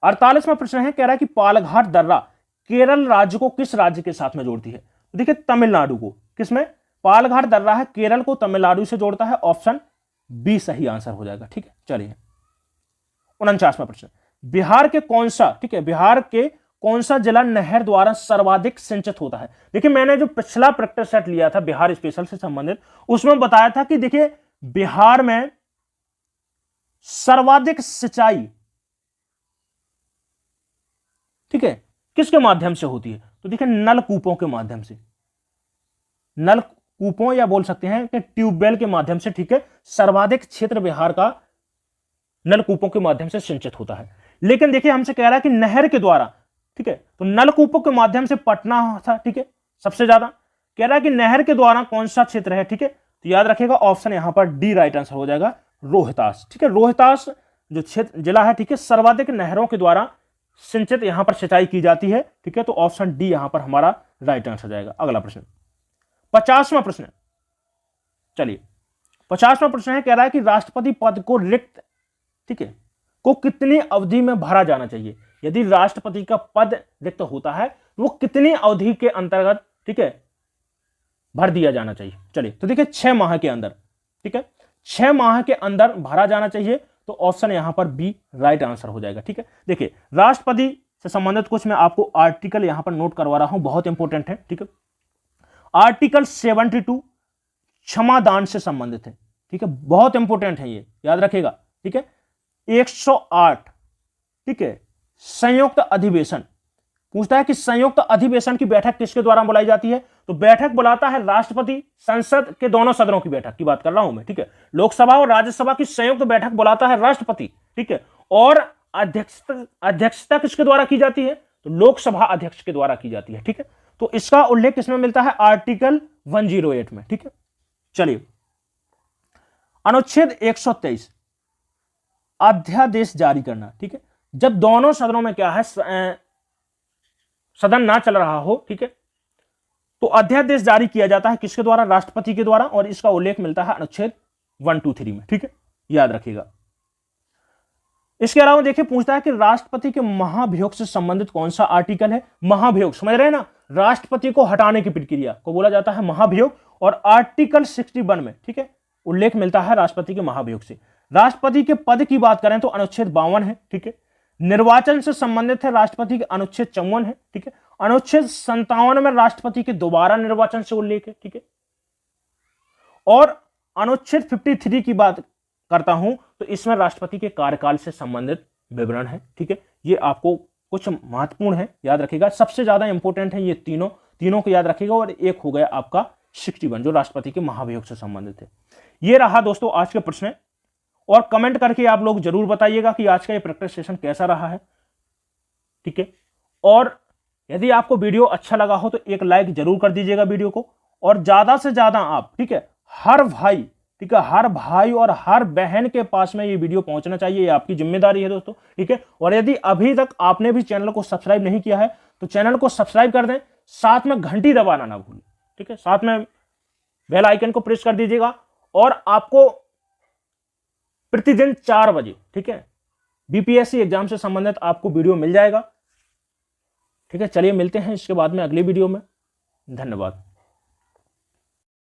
48वां प्रश्न है, कह रहा है कि पालघाट दर्रा केरल राज्य को किस राज्य के साथ में जोड़ती है? तो देखिए तमिलनाडु को। किसमें? पालघाट दर्रा है केरल को तमिलनाडु से जोड़ता है, ऑप्शन बी सही आंसर हो जाएगा, ठीक है। चलिए 49वां प्रश्न, बिहार के कौन सा, ठीक है, बिहार के कौन सा जिला नहर द्वारा सर्वाधिक सिंचित होता है? देखिए मैंने जो पिछला प्रैक्टिस सेट लिया था बिहार स्पेशल से संबंधित, उसमें बताया था कि देखिए बिहार में सर्वाधिक सिंचाई, ठीक है, किसके माध्यम से होती है? तो देखिए नलकूपों के माध्यम से, नलकूपों या बोल सकते हैं कि ट्यूबवेल के माध्यम से, ठीक है। सर्वाधिक क्षेत्र बिहार का नलकूपों के माध्यम से सिंचित होता है। लेकिन देखिए हमसे कह रहा है कि नहर के द्वारा, ठीक है, तो नलकूपों के माध्यम से पटना था, ठीक है, सबसे ज्यादा। कह रहा है कि नहर के द्वारा कौन सा क्षेत्र है, ठीक है, तो याद रखिएगा ऑप्शन यहां पर डी राइट आंसर हो जाएगा, रोहतास, ठीक है। रोहतास जो क्षेत्र जिला है, ठीक है, सर्वाधिक नहरों के द्वारा सिंचित यहां पर सिंचाई की जाती है, ठीक है। तो ऑप्शन डी यहां पर हमारा राइट आंसर जाएगा। अगला प्रश्न 50वां प्रश्न, चलिए 50वां प्रश्न है, कह रहा है कि राष्ट्रपति पद को रिक्त, ठीक है, को कितनी अवधि में भरा जाना चाहिए? यदि राष्ट्रपति का पद रिक्त होता है तो वो कितनी अवधि के अंतर्गत, ठीक है, भर दिया जाना चाहिए? चलिए तो देखिए 6 माह के अंदर, ठीक है, 6 माह के अंदर भरा जाना चाहिए, तो ऑप्शन यहां पर बी राइट आंसर हो जाएगा, ठीक है। देखिए राष्ट्रपति से संबंधित कुछ मैं आपको आर्टिकल यहां पर नोट करवा रहा हूं, बहुत इंपॉर्टेंट है, ठीक है। आर्टिकल 72 क्षमादान से संबंधित है, ठीक है, बहुत इंपॉर्टेंट है ये, याद रखिएगा, ठीक है। 108, ठीक है, संयुक्त अधिवेशन पूछता है कि संयुक्त अधिवेशन की बैठक किसके द्वारा बुलाई जाती है? तो बैठक बुलाता है राष्ट्रपति, संसद के दोनों सदनों की बैठक की बात कर रहा हूं मैं, ठीक है। लोकसभा और राज्यसभा की संयुक्त बैठक बुलाता है राष्ट्रपति, ठीक है। और अध्यक्षता किसके द्वारा की जाती है? तो लोकसभा अध्यक्ष के द्वारा की जाती है, ठीक है। तो इसका उल्लेख किसमें मिलता है? आर्टिकल 108 में, ठीक है। चलिए अनुच्छेद 123 अध्यादेश जारी करना, ठीक है। जब दोनों सदनों में क्या है, सदन ना चल रहा हो, ठीक है, तो अध्यादेश जारी किया जाता है किसके द्वारा? राष्ट्रपति के द्वारा, और इसका उल्लेख मिलता है अनुच्छेद 123 में, ठीक है, याद रखिएगा। इसके अलावा देखिए पूछता है कि राष्ट्रपति के महाभियोग से संबंधित कौन सा आर्टिकल है? महाभियोग समझ रहे हैं ना, राष्ट्रपति को हटाने की प्रक्रिया को बोला जाता है महाभियोग, और आर्टिकल 61 में, ठीक है, उल्लेख मिलता है राष्ट्रपति के महाभियोग से। राष्ट्रपति के पद की बात करें तो अनुच्छेद 52 है, ठीक है। निर्वाचन से संबंधित है राष्ट्रपति के अनुच्छेद 54 है, ठीक है। अनुच्छेद 57 में राष्ट्रपति के दोबारा निर्वाचन से उल्लेख है, ठीक है। और अनुच्छेद 53 की बात करता हूं तो इसमें राष्ट्रपति के कार्यकाल से संबंधित विवरण है, ठीक है। ये आपको कुछ महत्वपूर्ण है, याद रखिएगा, सबसे ज्यादा इंपॉर्टेंट है ये तीनों को याद रखिएगा। और एक हो गया आपका 61 जो राष्ट्रपति के महाभियोग से संबंधित है। ये रहा दोस्तों आज के प्रश्न, और कमेंट करके आप लोग जरूर बताइएगा कि आज का ये प्रैक्टिस सेशन कैसा रहा है, ठीक है। और यदि आपको वीडियो अच्छा लगा हो तो एक लाइक जरूर कर दीजिएगा वीडियो को, और ज्यादा से ज्यादा आप, ठीक है, हर भाई, ठीक है, हर भाई और हर बहन के पास में ये वीडियो पहुंचना चाहिए, ये आपकी जिम्मेदारी है दोस्तों, ठीक है। और यदि अभी तक आपने भी चैनल को सब्सक्राइब नहीं किया है तो चैनल को सब्सक्राइब कर दें, साथ में घंटी दबाना ना भूलें, ठीक है, साथ में बेल आइकन को प्रेस कर दीजिएगा। और आपको प्रतिदिन 4 बजे, ठीक है, बीपीएससी एग्जाम से संबंधित आपको वीडियो मिल जाएगा, ठीक है। चलिए मिलते हैं इसके बाद में अगली वीडियो में, धन्यवाद।